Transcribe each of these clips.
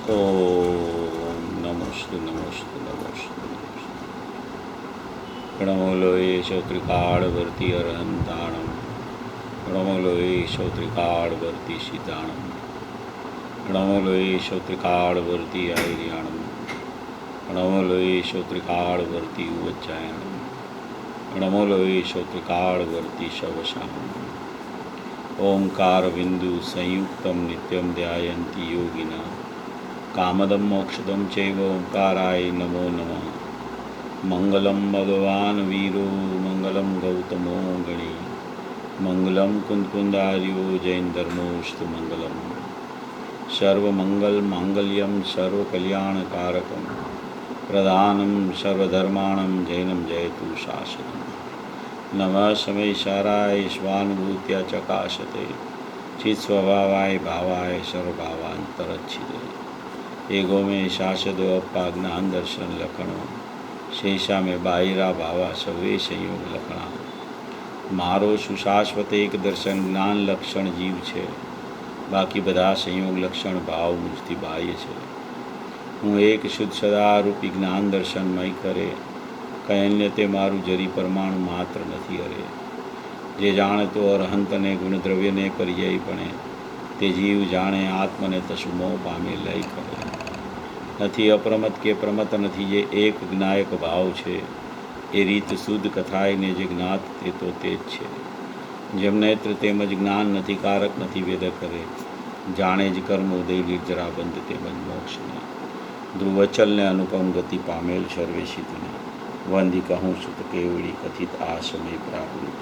ઓમ નમસ્તે નમસ્તે નમસ્તે નમસ્તે. પ્रणमोलोये श्रोत्रिकाळवर्ति अरहन्ताणं प्रणमोलोये श्रोत्रिकाळवर्ति शीताणं प्रणमोलोये श्रोत्रिकाळवर्ति आयर्याणं प्रणमोलोये श्रोत्रिकाळवर्ति उच्चायणं प्रणमोलोये श्रोत्रिकाळवर्ति शवशामम्. ओंकारबिन्दु संयुक्तं नित्यं ध्यायन्ति योगिनः कामदं मोक्षदं चैव ओंकाराय नमो नमः. मंगलम भगवान वीरो मंगलम गौतमो गणी मंगलम कुंदकुंदार्यो जैन धर्मोस्तु मंगलम सर्वमंगल मांगल्यम सर्वकल्याणकारकम प्रधानम सर्वधर्माणं जैनम जयतु शासनम. नमः समयसाराय स्वानुभूत्या चकाशते चित्स्वभावाय भावाय सर्वभावांतरच्छिदे एगो में शासदो अपाज्ञान दर्शन लखणो शेषा में बाहिरा भावा सवे संयोग लखणा. मारो सुशाश्वत एक दर्शन જ્ઞાન લક્ષણ જીવ છે, બાકી બધા સંયોગ લક્ષણ ભાવ મુજથી બાહ્ય છે. હું એક શુદ્ધ સદારૂપી જ્ઞાન દર્શનમય કરે કંઈ અન્ય તે મારું જરી પરમાણુ માત્ર નથી અરે. જે જાણે તો અરહંતને ગુણદ્રવ્યને પર્યાયપણે તે જીવ જાણે આત્મને તસુ મોહ પામે લય કરે. નથી અપ્રમત કે પ્રમત નથી જે એક જ્ઞાયક ભાવ છે એ રીત શુદ્ધ કથાઈને જે જ્ઞાત તે તો તે જ છે. જેમ નેત્ર તેમજ જ્ઞાન નથી કારક નથી વેદ કરે જાણે જ કર્મ ઉદય નિર્જરાબંધ તેમજ મોક્ષને ધ્રુવચલને અનુપમ ગતિ પામેલ સર્વેશિતને વંદી કહું સુત કેવડી કથિત આ સમય પ્રાકૃત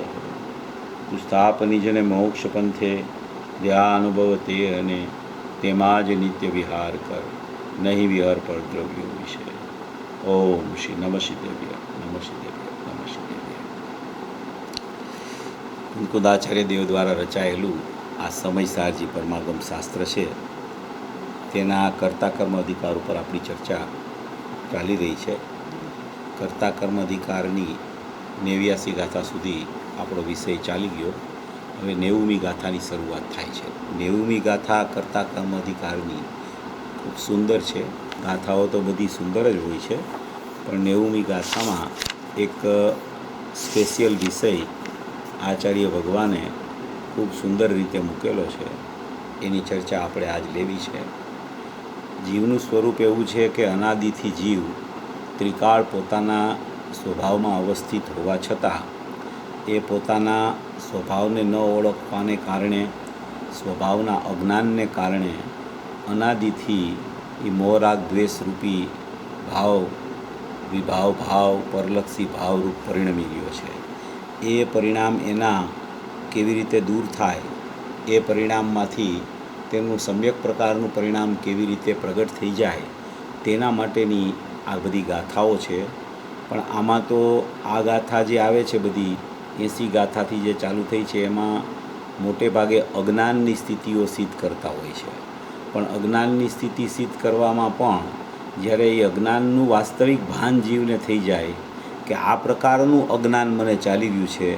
હો સ્થાપની જને મોક્ષ પંથે દ્યા અનુભવ તે અને તેમાં જ નિત્ય વિહાર કર नहीं विहर पर द्रव्यों विषय. ओम श्री नमः देव्य नमः देव्य नमः देव्य. કુંદાચાર્ય દેવ દ્વારા રચાયેલું આ સમયસારજી પરમાગમ શાસ્ત્ર છે તેના કર્તા કર્મ અધિકાર ઉપર આપણી ચર્ચા ચાલી રહી છે. કર્તા કર્મ અધિકારની 89 ગાથા સુધી આપણો વિષય ચાલી ગયો. હવે 90મી ગાથાની શરૂઆત થાય છે. 90મી ગાથા કર્તા કર્મ અધિકારની ખૂબ સુંદર છે. ગાથાઓ તો બધી સુંદર જ હોય છે, પણ 90મી ગાથામાં એક સ્પેશિયલ વિષય આચાર્ય ભગવાને ખૂબ સુંદર રીતે મૂકેલો છે. એની ચર્ચા આપણે આજ લેવી છે. જીવનું સ્વરૂપ એવું છે કે અનાદિથી જીવ ત્રિકાળ પોતાના સ્વભાવમાં અવસ્થિત હોવા છતાં એ પોતાના સ્વભાવને ન ઓળખવાને કારણે, સ્વભાવના અજ્ઞાનને કારણે અનાદિથી એ મોહરાગ દ્વેષરૂપી ભાવ, વિભાવ ભાવ, પરલક્ષી ભાવરૂપ પરિણમી ગયો છે. એ પરિણામ એના કેવી રીતે દૂર થાય, એ પરિણામમાંથી તેમનું સમ્યક પ્રકારનું પરિણામ કેવી રીતે પ્રગટ થઈ જાય, તેના માટેની આ બધી ગાથાઓ છે. પણ આમાં તો આ ગાથા જે આવે છે બધી 80 ગાથાથી જે ચાલુ થઈ છે એમાં મોટે ભાગે અજ્ઞાનની સ્થિતિઓ સિદ્ધ કરતા હોય છે. પણ અજ્ઞાનની સ્થિતિ સિદ્ધ કરવામાં પણ જ્યારે એ અજ્ઞાનનું વાસ્તવિક ભાન જીવને થઈ જાય કે આ પ્રકારનું અજ્ઞાન મને ચાલી રહ્યું છે,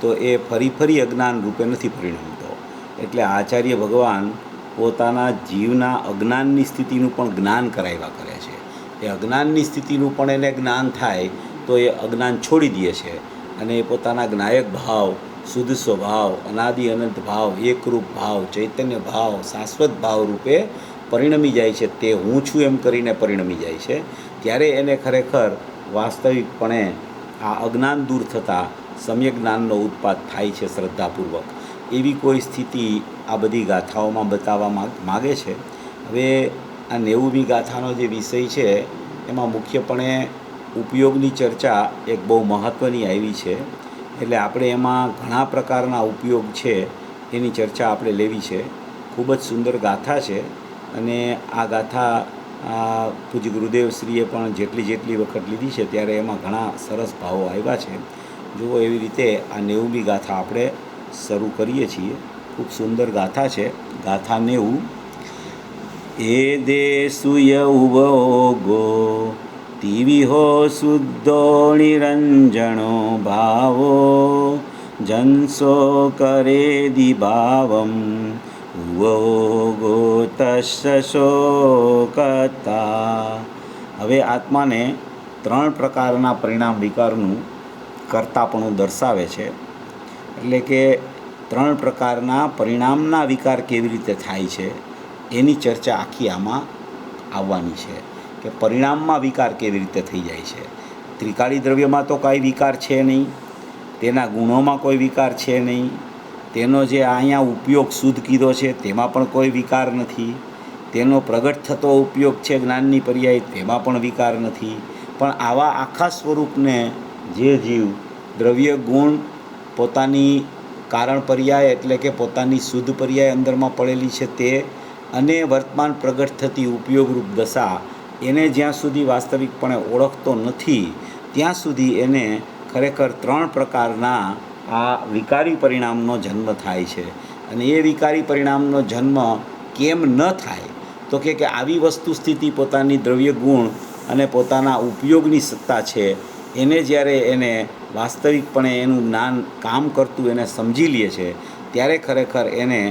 તો એ ફરી અજ્ઞાન રૂપે નથી પરિણમતો. એટલે આચાર્ય ભગવાન પોતાના જીવના અજ્ઞાનની સ્થિતિનું પણ જ્ઞાન કરાવ્યા કરે છે. એ અજ્ઞાનની સ્થિતિનું પણ એને જ્ઞાન થાય તો એ અજ્ઞાન છોડી દે છે અને એ પોતાના જ્ઞાયક ભાવ, શુદ્ધ સ્વભાવ, અનાદિ અનંત ભાવ, એકરૂપ ભાવ, ચૈતન્ય ભાવ, શાશ્વત ભાવ રૂપે પરિણમી જાય છે. તે હું છું એમ કરીને પરિણમી જાય છે. ત્યારે એને ખરેખર વાસ્તવિકપણે આ અજ્ઞાન દૂર થતાં સમ્યક જ્ઞાનનો ઉત્પાદ થાય છે શ્રદ્ધાપૂર્વક. એવી કોઈ સ્થિતિ આ બધી ગાથાઓમાં બતાવવા માગે છે. હવે આ 90મી ગાથાનો જે વિષય છે એમાં મુખ્યપણે ઉપયોગની ચર્ચા એક બહુ મહત્ત્વની આવી છે. એટલે આપણે એમાં ઘણા પ્રકારના ઉપયોગ છે એની ચર્ચા આપણે લેવી છે. ખૂબ જ સુંદર ગાથા છે અને આ ગાથા પૂજ્ય ગુરુદેવશ્રીએ પણ જેટલી વખત લીધી છે ત્યારે એમાં ઘણા સરસ ભાવો આવ્યા છે. જુઓ, એવી રીતે આ 90મી ગાથા આપણે શરૂ કરીએ છીએ. ખૂબ સુંદર ગાથા છે. ગાથા 90. એ દેસુય ઉભોગો તિવિહો શુદ્ધો નિરંજણો ભાવો જનસો કરે દિભાવમ ઉવો ગો તસ્ય શોકતા. હવે આત્માને 3 પ્રકારના પરિણામ વિકારનું કર્તાપણું દર્શાવે છે. એટલે કે 3 પ્રકારના પરિણામના વિકાર કેવી રીતે થાય છે એની ચર્ચા આખી આમાં આવવાની છે. કે પરિણામમાં વિકાર કેવી રીતે થઈ જાય છે. ત્રિકાળી દ્રવ્યમાં તો કાંઈ વિકાર છે નહીં, તેના ગુણોમાં કોઈ વિકાર છે નહીં, તેનો જે અહીંયા ઉપયોગ શુદ્ધ કીધો છે તેમાં પણ કોઈ વિકાર નથી, તેનો પ્રગટ થતો ઉપયોગ છે જ્ઞાનની પર્યાય તેમાં પણ વિકાર નથી. પણ આવા આખા સ્વરૂપને જે જીવ દ્રવ્ય ગુણ પોતાની કારણ પર્યાય એટલે કે પોતાની શુદ્ધ પર્યાય અંદરમાં પડેલી છે તે અને વર્તમાન પ્રગટ થતી ઉપયોગરૂપ દશા એને જ્યાં સુધી વાસ્તવિકપણે ઓળખતો નથી ત્યાં સુધી એને ખરેખર 3 પ્રકારના આ વિકારી પરિણામનો જન્મ થાય છે. અને એ વિકારી પરિણામનો જન્મ કેમ ન થાય તો કે આવી વસ્તુ સ્થિતિ પોતાની દ્રવ્ય ગુણ અને પોતાના ઉપયોગની સત્તા છે એને જ્યારે એને વાસ્તવિકપણે એનું જ્ઞાન કામ કરતું એને સમજી લે છે ત્યારે ખરેખર એને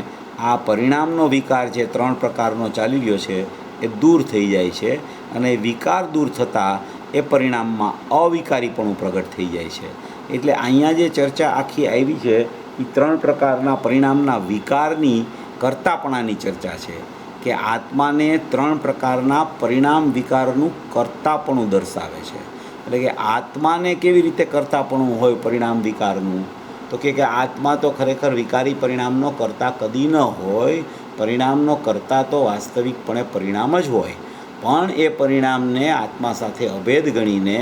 આ પરિણામનો વિકાર જે 3 પ્રકારનો ચાલી રહ્યો છે એ દૂર થઈ જાય છે. અને વિકાર દૂર થતાં એ પરિણામમાં અવિકારીપણું પ્રગટ થઈ જાય છે. એટલે અહીંયા જે ચર્ચા આખી આવી છે એ 3 પ્રકારના પરિણામના વિકારની કર્તાપણાની ચર્ચા છે. કે આત્માને 3 પ્રકારના પરિણામ વિકારનું કર્તાપણું દર્શાવે છે. એટલે કે આત્માને કેવી રીતે કર્તાપણું હોય પરિણામ વિકારનું તો કે આત્મા તો ખરેખર વિકારી પરિણામનો કર્તા કદી ન હોય. પરિણામનો કર્તા તો વાસ્તવિકપણે પરિણામ જ હોય, પણ એ પરિણામને આત્મા સાથે અભેદ ગણીને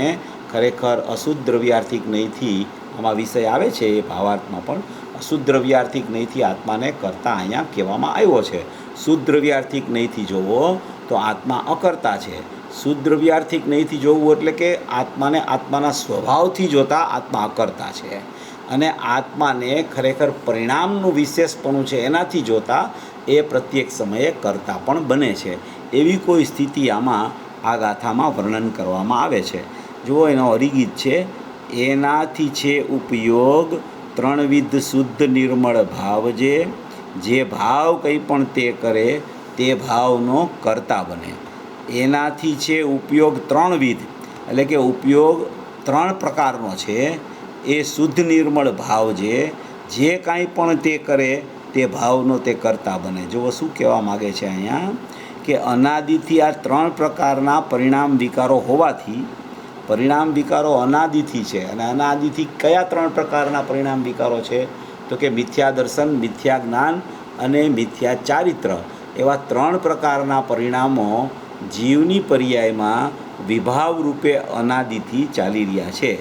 ખરેખર અશુદ્ધ દ્રવ્યાર્થિક નહીંથી આમાં વિષય આવે છે એ ભાવાર્થમાં પણ અશુદ્ધ દ્રવ્યાર્થિક નહીંથી આત્માને કરતા અહીંયા કહેવામાં આવ્યો છે. શુદ્ધ દ્રવ્યાર્થિક નહીંથી જોવો તો આત્મા અકર્તા છે. શુદ્ધ દ્રવ્યાર્થિક નહીંથી જોવું એટલે કે આત્માને આત્માના સ્વભાવથી જોતા આત્મા અકર્તા છે. અને આત્માને ખરેખર પરિણામનું વિશેષપણું છે એનાથી જોતા એ પ્રત્યેક સમયે કરતા પણ બને છે. એવી કોઈ સ્થિતિ આમાં આ ગાથામાં વર્ણન કરવામાં આવે છે. જુઓ એનો અરિગીત છે. એનાથી છે ઉપયોગ 3 વિધ શુદ્ધ નિર્મળ ભાવ જે ભાવ કંઈ પણ તે કરે તે ભાવનો કરતા બને. એનાથી છે ઉપયોગ 3 વિધ એટલે કે ઉપયોગ 3 પ્રકારનો છે. એ શુદ્ધ નિર્મળ ભાવ જે કાંઈ પણ તે કરે તે ભાવનો તે કરતા બને. જુઓ શું કહેવા માગે છે અહીંયા કે અનાદિથી આ 3 પ્રકારના પરિણામ વિકારો હોવાથી, પરિણામ વિકારો અનાદિથી છે અને અનાદિથી કયા 3 પ્રકારના પરિણામ વિકારો છે તો કે મિથ્યા દર્શન, મિથ્યા જ્ઞાન અને મિથ્યા ચારિત્ર એવા 3 પ્રકારના પરિણામો જીવની પર્યાયમાં વિભાવ રૂપે અનાદિથી ચાલી રહ્યા છે.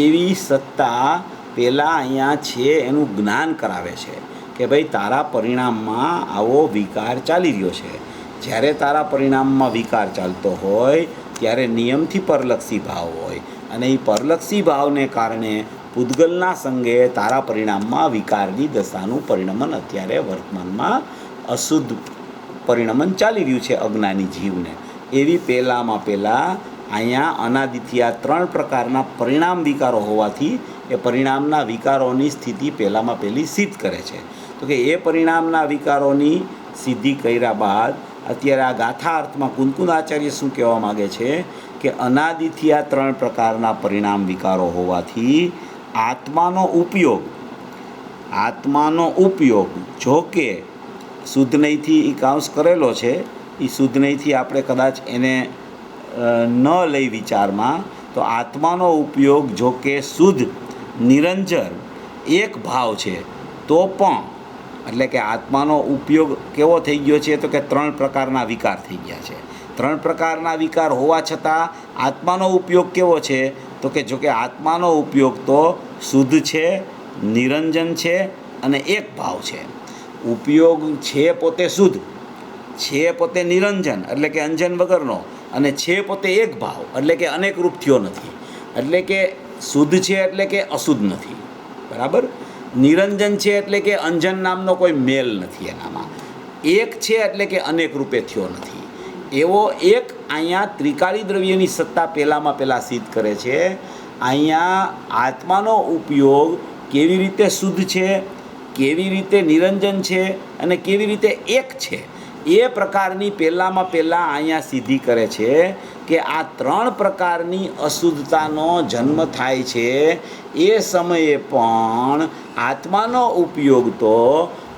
એવી સત્તા પહેલાં અહીંયા છે એનું જ્ઞાન કરાવે છે કે ભાઈ તારા પરિણામમાં આવો વિકાર ચાલી રહ્યો છે. જ્યારે તારા પરિણામમાં વિકાર ચાલતો હોય ત્યારે નિયમથી પરલક્ષી ભાવ હોય અને એ પરલક્ષી ભાવને કારણે પૂદગલના સંગે તારા પરિણામમાં વિકારની દશાનું પરિણમન અત્યારે વર્તમાનમાં અશુદ્ધ પરિણમન ચાલી રહ્યું છે અજ્ઞાની જીવને. એવી પહેલાં અહીંયા અનાદિથી આ 3 પ્રકારના પરિણામ વિકારો હોવાથી એ પરિણામના વિકારોની સ્થિતિ પહેલી સિદ્ધ કરે છે. તો કે એ પરિણામના વિકારોની સિદ્ધિ કર્યા બાદ અત્યારે આ ગાથા અર્થમાં કુંકુદ આચાર્ય શું કહેવા માગે છે કે અનાદિથી આ 3 પ્રકારના પરિણામ વિકારો હોવાથી આત્માનો ઉપયોગ જો કે શુદ્ધ નહીંથી એ કાંસ કરેલો છે, એ શુદ્ધ નહીંથી આપણે કદાચ એને ન લઈ વિચારમાં તો આત્માનો ઉપયોગ જો કે શુદ્ધ નિરંજન એક ભાવ છે તો પણ એટલે કે આત્માનો ઉપયોગ કેવો થઈ ગયો છે તો કે 3 પ્રકારના વિકાર થઈ ગયા છે. 3 પ્રકારના વિકાર હોવા છતાં આત્માનો ઉપયોગ કેવો છે તો કે જો કે આત્માનો ઉપયોગ તો શુદ્ધ છે, નિરંજન છે અને એક ભાવ છે. ઉપયોગ છે પોતે શુદ્ધ, છે પોતે નિરંજન એટલે કે અંજન વગરનો અને છે પોતે એક ભાવ એટલે કે અનેક રૂપ થયો નથી. એટલે કે શુદ્ધ છે એટલે કે અશુદ્ધ નથી, બરાબર. નિરંજન છે એટલે કે અંજન નામનો કોઈ મેલ નથી એનામાં. એક છે એટલે કે અનેક રૂપે થયો નથી. એવો એક અહીંયા ત્રિકાળી દ્રવ્યની સત્તા પહેલાં સિદ્ધ કરે છે. અહીંયા આત્માનો ઉપયોગ કેવી રીતે શુદ્ધ છે, કેવી રીતે નિરંજન છે અને કેવી રીતે એક છે એ પ્રકારની પહેલાં અહીંયા સિદ્ધિ કરે છે કે આ 3 પ્રકારની અશુદ્ધતાનો જન્મ થાય છે એ સમયે પણ આત્માનો ઉપયોગ તો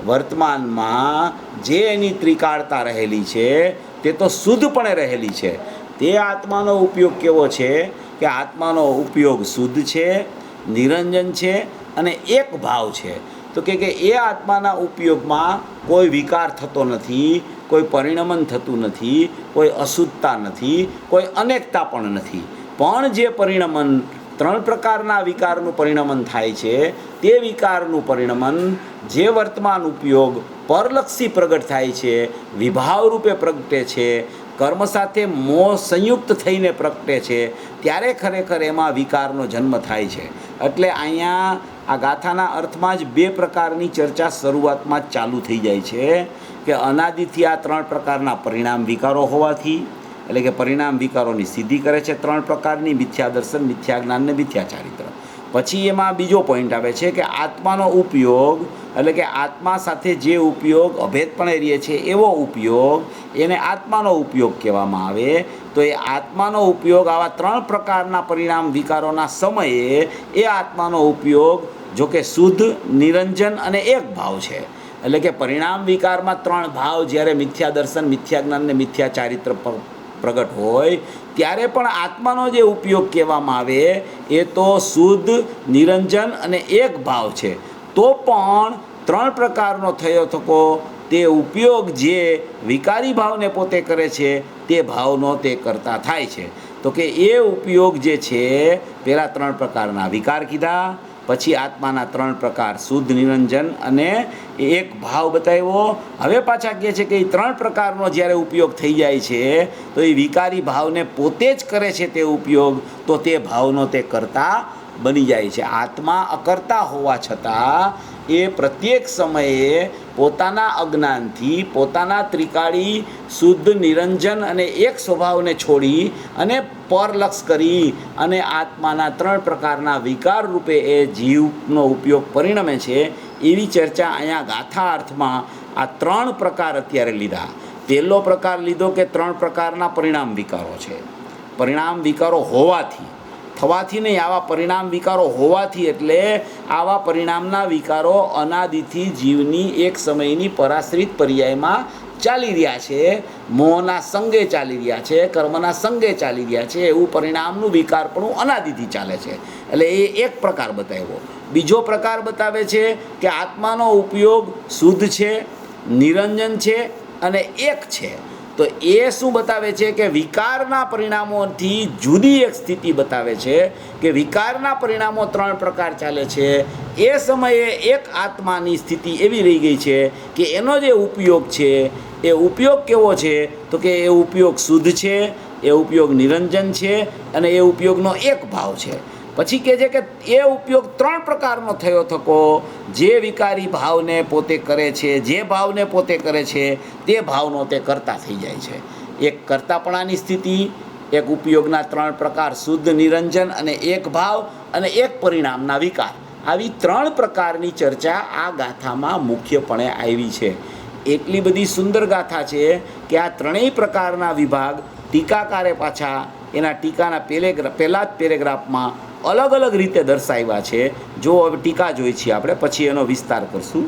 વર્તમાનમાં જે એની ત્રિકાળતા રહેલી છે તે તો શુદ્ધપણે રહેલી છે. તે આત્માનો ઉપયોગ કેવો છે કે આત્માનો ઉપયોગ શુદ્ધ છે, નિરંજન છે અને એક ભાવ છે. તો કે એ આત્માના ઉપયોગમાં કોઈ વિકાર થતો નથી, કોઈ પરિણમન થતું નથી, કોઈ અશુદ્ધતા નથી, કોઈ અનેકતા પણ નથી. પણ જે પરિણમન 3 પ્રકારના વિકારનું પરિણમન થાય છે તે વિકારનું પરિણમન જે વર્તમાન ઉપયોગ પરલક્ષી પ્રગટ થાય છે, વિભાવ રૂપે પ્રગટે છે, કર્મ સાથે મોહ સંયુક્ત થઈને પ્રગટે છે, ત્યારે ખરેખર એમાં વિકારનો જન્મ થાય છે. એટલે અહીંયા આ ગાથાના અર્થમાં જ 2 પ્રકારની ચર્ચા શરૂઆતમાં જ ચાલુ થઈ જાય છે કે અનાદિથી આ 3 પ્રકારના પરિણામ વિકારો હોવાથી, એટલે કે પરિણામ વિકારોની સિદ્ધિ કરે છે 3 પ્રકારની: મિથ્યા દર્શન, મિથ્યા જ્ઞાન ને મિથ્યા ચારિત્ર. પછી એમાં બીજો પોઈન્ટ આવે છે કે આત્માનો ઉપયોગ, એટલે કે આત્મા સાથે જે ઉપયોગ અભેદપણે રહે છે એવો ઉપયોગ, એને આત્માનો ઉપયોગ કહેવામાં આવે. તો એ આત્માનો ઉપયોગ આવા 3 પ્રકારના પરિણામ વિકારોના સમયે એ આત્માનો ઉપયોગ જો કે શુદ્ધ, નિરંજન અને એક ભાવ છે. એટલે કે પરિણામ વિકારમાં 3 ભાવ જ્યારે મિથ્યા દર્શન, મિથ્યા જ્ઞાન ને મિથ્યા ચારિત્ર પ્રગટ હોય ત્યારે પણ આત્માનો જે ઉપયોગ કહેવામાં આવે એ તો શુદ્ધ, નિરંજન અને એક ભાવ છે. તો પણ 3 પ્રકારનો થયો થકો તે ઉપયોગ જે વિકારી ભાવને પોતે કરે છે તે ભાવનો તે કરતા થાય છે. તો કે એ ઉપયોગ જે છે પહેલાં 3 પ્રકારના વિકાર કીધા, પછી આત્માના 3 પ્રકાર શુદ્ધ, નિરંજન અને એક ભાવ બતાવ્યો. હવે પાછા કહે છે કે એ 3 પ્રકારનો જ્યારે ઉપયોગ થઈ જાય છે તો એ વિકારી ભાવને પોતે જ કરે છે તે ઉપયોગ, તો તે ભાવનો તે કરતા બની જાય છે. આત્મા અકર્તા હોવા છતાં એ પ્રત્યેક સમયે પોતાના અજ્ઞાનથી પોતાના ત્રિકાળી શુદ્ધ, નિરંજન અને એક સ્વભાવને છોડી અને પરલક્ષ કરી અને આત્માના 3 પ્રકારના વિકાર રૂપે એ જીવનો ઉપયોગ પરિણમે છે. એવી ચર્ચા અહીંયા ગાથા અર્થમાં આ 3 પ્રકાર અત્યારે લીધા. પહેલો પ્રકાર લીધો કે 3 પ્રકારના પરિણામ વિકારો છે. પરિણામ વિકારો હોવાથી, થવાથી નહીં, આવા પરિણામ વિકારો હોવાથી, એટલે આવા પરિણામના વિકારો અનાદિથી જીવની એક સમયની પરાશ્રિત પર્યાયમાં ચાલી રહ્યા છે, મોહના સંગે ચાલી રહ્યા છે, કર્મના સંગે ચાલી રહ્યા છે. એવું પરિણામનું વિકારપણું અનાદિથી ચાલે છે. એટલે એ એક પ્રકાર બતાવ્યો. બીજો પ્રકાર બતાવે છે કે આત્માનો ઉપયોગ શુદ્ધ છે, નિરંજન છે અને એક છે. તો એ શું બતાવે છે કે વિકારના પરિણામોથી જુદી એક સ્થિતિ બતાવે છે કે વિકારના પરિણામો 3 પ્રકાર ચાલે છે. એ સમયે એક આત્માની સ્થિતિ એવી રહી ગઈ છે કે એનો જે ઉપયોગ છે એ ઉપયોગ કેવો છે તો કે એ ઉપયોગ શુદ્ધ છે, એ ઉપયોગ નિરંજન છે અને એ ઉપયોગનો એક ભાવ છે. પછી કહે છે કે એ ઉપયોગ 3 પ્રકારનો થયો થકો જે વિકારી ભાવને પોતે કરે છે, જે ભાવને પોતે કરે છે તે ભાવનો તે કરતા થઈ જાય છે. એક કર્તાપણાની સ્થિતિ, એક ઉપયોગના 3 પ્રકાર શુદ્ધ, નિરંજન અને એક ભાવ અને એક પરિણામના વિકાર. આવી 3 પ્રકારની ચર્ચા આ ગાથામાં મુખ્યપણે આવી છે. એટલી બધી સુંદર ગાથા છે કે આ 3 પ્રકારના વિભાગ ટીકાકારે પાછા એના ટીકાના પહેલા જ પેરેગ્રાફમાં અલગ અલગ રીતે દર્શાવ્યા છે. જો હવે ટીકા જોઈ છીએ આપણે, પછી એનો વિસ્તાર કરશું.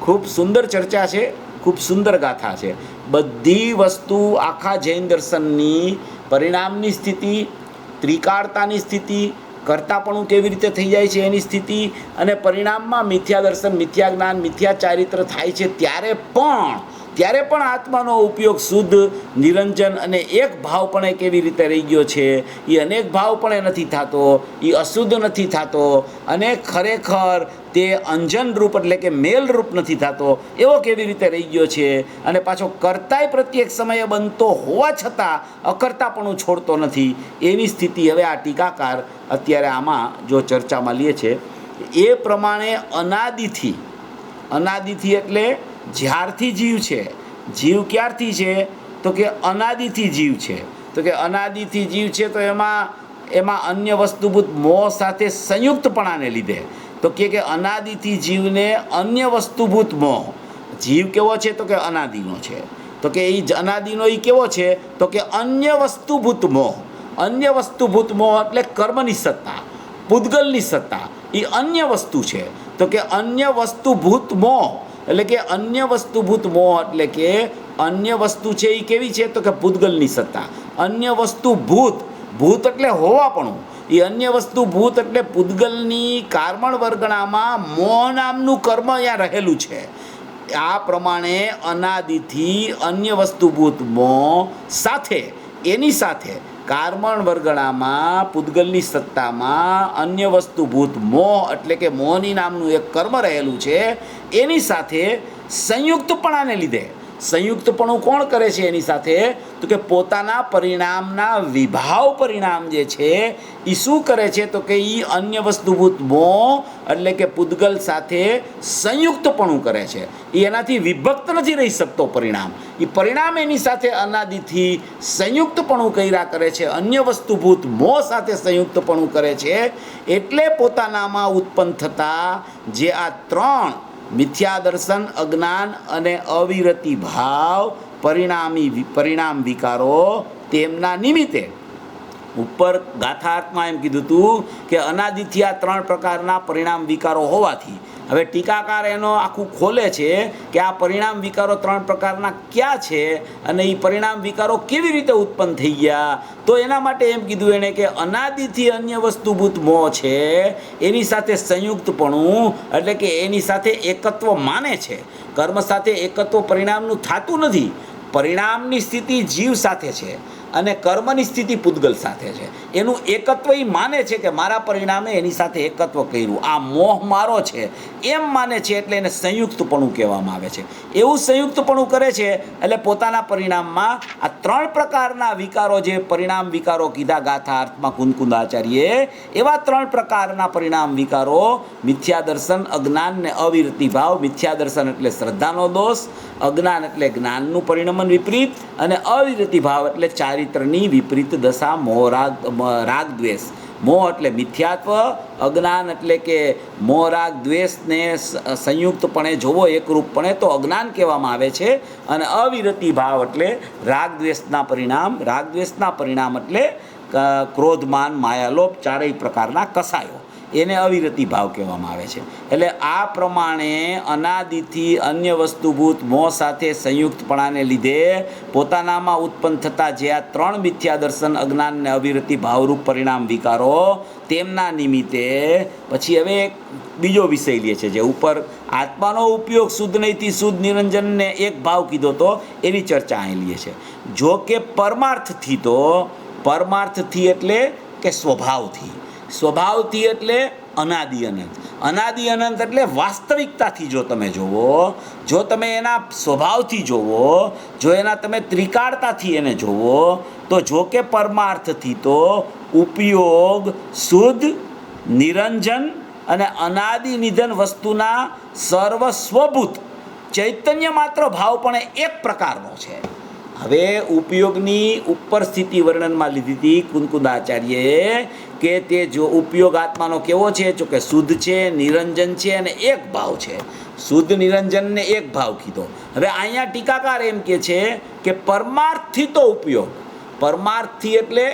ખૂબ સુંદર ચર્ચા છે, ખૂબ સુંદર ગાથા છે. બધી વસ્તુ આખા જૈન દર્શનની પરિણામની સ્થિતિ, ત્રિકાળતાની સ્થિતિ, કર્તાપણું કેવી રીતે થઈ જાય છે એની સ્થિતિ, અને પરિણામમાં મિથ્યા દર્શન, મિથ્યા જ્ઞાન, મિથ્યા ચારિત્ર થાય છે ત્યારે પણ આત્માનો ઉપયોગ શુદ્ધ, નિરંજન અને એક ભાવપણે કેવી રીતે રહી ગયો છે, એ અનેક ભાવપણે નથી થતો, એ અશુદ્ધ નથી થતો અને ખરેખર તે અંજન રૂપ એટલે કે મેલ રૂપ નથી થતો એવો કેવી રીતે રહી ગયો છે. અને પાછો કર્તાય પ્રત્યેક સમયે બનતો હોવા છતાં અકર્તાપણું છોડતો નથી. એવી સ્થિતિ હવે આ ટીકાકાર અત્યારે આમાં જો ચર્ચામાં લે છે એ પ્રમાણે અનાદિથી એટલે જ્યારથી જીવ છે, જીવ ક્યારથી છે તો કે અનાદિથી જીવ છે. તો કે અનાદિથી જીવ છે તો એમાં અન્ય વસ્તુભૂત મોહ સાથે સંયુક્તપણાને લીધે તો કે અનાદિથી જીવને અન્ય વસ્તુભૂત મોહ, જીવ કેવો છે તો કે અનાદિનો છે, તો કે એ અનાદિનો એ કેવો છે? તો કે અન્ય વસ્તુભૂત મોહ. અન્ય વસ્તુભૂત મોહ એટલે કર્મની સત્તા, પૂદગલની સત્તા, એ અન્ય વસ્તુ છે. તો કે અન્ય વસ્તુભૂત મોહ એટલે કે અન્ય વસ્તુભૂત મોહ એટલે કે અન્ય વસ્તુ છે એ કેવી છે? તો કે પૂદગલની સત્તા. અન્ય વસ્તુ ભૂત, ભૂત એટલે હોવાપણું. એ અન્ય વસ્તુ ભૂત એટલે પૂદગલની કારમણ વર્ગણામાં મોહ નામનું કર્મ અહીંયા રહેલું છે. આ પ્રમાણે અનાદિથી અન્ય વસ્તુભૂત મોહ સાથે, એની સાથે કારમણ વર્ગણામાં પૂદગલની સત્તામાં અન્ય વસ્તુભૂત મોહ એટલે કે મોહની નામનું એક કર્મ રહેલું છે. એની સાથે સંયુક્તપણાને લીધે, સંયુક્તપણું કોણ કરે છે એની સાથે? તો કે પોતાના પરિણામના વિભાવ પરિણામ જે છે એ શું કરે છે? તો કે એ અન્ય વસ્તુભૂત મોહ એટલે કે પૂદગલ સાથે સંયુક્તપણું કરે છે. એ એનાથી વિભક્ત નથી રહી શકતો પરિણામ. એ પરિણામ એની સાથે અનાદિથી સંયુક્તપણું કર્યા કરે છે, અન્ય વસ્તુભૂત મોહ સાથે સંયુક્તપણું કરે છે. એટલે પોતાનામાં ઉત્પન્ન થતા જે આ ત્રણ મિથ્યા દર્શન, અજ્ઞાન અને અવિરતિ ભાવ પરિણામ વિકારો, તેમના નિમિત્તે ઉપર ગાથાર્થમાં એમ કીધું હતું કે અનાદિથી આ ત્રણ પ્રકારના પરિણામ વિકારો હોવાથી, હવે ટીકાકાર એનો આખું ખોલે છે કે આ પરિણામ વિકારો ત્રણ પ્રકારના ક્યાં છે અને એ પરિણામ વિકારો કેવી રીતે ઉત્પન્ન થઈ ગયા. તો એના માટે એમ કીધું એણે કે અનાદિથી અન્ય વસ્તુભૂત મોહ છે એની સાથે સંયુક્તપણું એટલે કે એની સાથે એકત્વ માને છે. કર્મ સાથે એકત્વ પરિણામનું થતું નથી. પરિણામની સ્થિતિ જીવ સાથે છે અને કર્મની સ્થિતિ પૂદગલ સાથે છે. એનું એકત્વ એ માને છે કે મારા પરિણામે એની સાથે એકત્વ કર્યું, આ મોહ મારો છે એમ માને છે. એટલે એને સંયુક્તપણું કહેવામાં આવે છે. એવું સંયુક્તપણું કરે છે એટલે પોતાના પરિણામમાં આ ત્રણ પ્રકારના વિકારો, જે પરિણામ વિકારો કીધા ગાથાર્થમાં કુંદકુંદાચાર્યે, એવા ત્રણ પ્રકારના પરિણામ વિકારો મિથ્યા દર્શન, અજ્ઞાન ને અવિરતિ ભાવ. મિથ્યા દર્શન એટલે શ્રદ્ધાનો દોષ, અજ્ઞાન એટલે જ્ઞાનનું પરિણમન વિપરીત, અને અવિરતિ ભાવ એટલે ચારિત્રની વિપરીત દશા, મોહ રાગ દ્વેષ. મોહ એટલે મિથ્યાત્વ, અજ્ઞાન એટલે કે મોહ રાગ દ્વેષને સંયુક્તપણે જોવો, એકરૂપપણે, તો અજ્ઞાન કહેવામાં આવે છે. અને અવિરતિ ભાવ એટલે રાગ દ્વેષના પરિણામ. રાગ દ્વેષના પરિણામ એટલે ક્રોધમાન માયાલોભ, ચારેય પ્રકારના કસાયો, એને અવિરતિ ભાવ કહેવામાં આવે છે. એટલે આ પ્રમાણે અનાદિથી અન્ય વસ્તુભૂત મોહ સાથે સંયુક્તપણાને લીધે પોતાનામાં ઉત્પન્ન થતા જે આ ત્રણ મિથ્યા દર્શન, અજ્ઞાન ને અવિરતિ ભાવરૂપ પરિણામ વિકારો, તેમના નિમિત્તે પછી હવે એક બીજો વિષય લે છે, જે ઉપર આત્માનો ઉપયોગ શુદ્ધ નહીંથી શુદ્ધ નિરંજનને એક ભાવ કીધો તો એની ચર્ચા અહીં લે છે. જો કે પરમાર્થથી, તો પરમાર્થથી એટલે કે સ્વભાવથી, સ્વભાવથી એટલે અનાદિ અનંત, અનાદિ અનંત એટલે વાસ્તવિકતાથી જો તમે જોવો, જો તમે એના સ્વભાવથી જોવો, જો એના તમે ત્રિકાળતાથી એને જોવો, તો જો કે પરમાર્થથી તો ઉપયોગ શુદ્ધ, નિરંજન અને અનાદિ નિધન વસ્તુના સર્વસ્વભૂત ચૈતન્ય માત્ર ભાવ પણ એક પ્રકારનો છે. હવે ઉપયોગની ઉપર સ્થિતિ વર્ણનમાં લીધી હતી કુંદકુંદાચાર્યએ કે તે જો ઉપયોગ આત્માનો કેવો છે? જો કે શુદ્ધ છે, નિરંજન છે અને એક ભાવ છે. શુદ્ધ, નિરંજનને એક ભાવ કીધો. હવે અહીંયા ટીકાકાર એમ કે છે કે પરમાર્થથી તો ઉપયોગ, પરમાર્થથી એટલે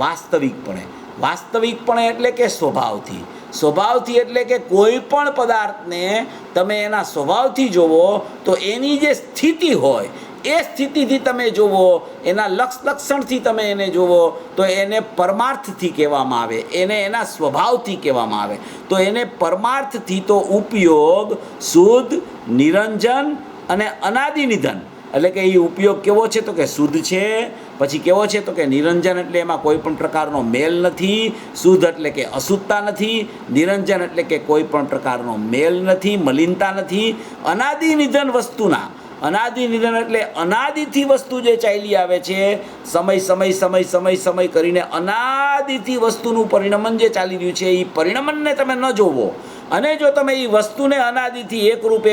વાસ્તવિકપણે, વાસ્તવિકપણે એટલે કે સ્વભાવથી, સ્વભાવથી એટલે કે કોઈ પણ પદાર્થને તમે એના સ્વભાવથી જોવો તો એની જે સ્થિતિ હોય એ સ્થિતિથી તમે જુઓ, એના લક્ષણથી તમે એને જુઓ તો એને પરમાર્થથી કહેવામાં આવે, એને એના સ્વભાવથી કહેવામાં આવે. તો એને પરમાર્થથી તો ઉપયોગ શુદ્ધ, નિરંજન અને અનાદિ નિધન એટલે કે એ ઉપયોગ કેવો છે? તો કે શુદ્ધ છે. પછી કેવો છે? તો કે નિરંજન એટલે એમાં કોઈ પણ પ્રકારનો મેલ નથી. શુદ્ધ એટલે કે અશુદ્ધતા નથી. નિરંજન એટલે કે કોઈ પણ પ્રકારનો મેલ નથી, મલિનતા નથી. અનાદિ નિધન વસ્તુના, અનાદિ નિધન એટલે અનાદિથી વસ્તુ જે ચાલી આવે છે, સમય કરીને અનાદિથી વસ્તુનું પરિણમન જે ચાલી રહ્યું છે, એ પરિણમનને તમે ન જોવો અને જો તમે એ વસ્તુને અનાદિથી એકરૂપ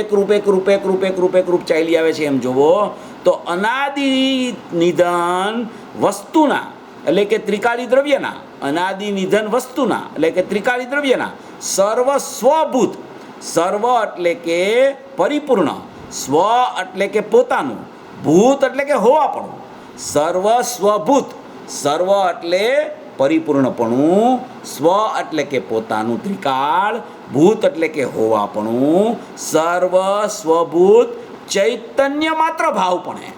ચાલી આવે છે એમ જોવો, તો અનાદિ નિધન વસ્તુના એટલે કે ત્રિકાળી દ્રવ્યના, અનાદિ નિધન વસ્તુના એટલે કે ત્રિકાળી દ્રવ્યના સર્વસ્વભૂત, સર્વ એટલે કે પરિપૂર્ણ, સ્વ એટલે કે પોતાનું, ભૂત એટલે કે હોવાપણું, સર્વ સ્વભૂત, સર્વ એટલે પરિપૂર્ણપણું, સ્વ એટલે કે પોતાનું ત્રિકાળ, ભૂત એટલે કે હોવાપણું, સર્વ સ્વભૂત ચૈતન્ય માત્ર ભાવપણે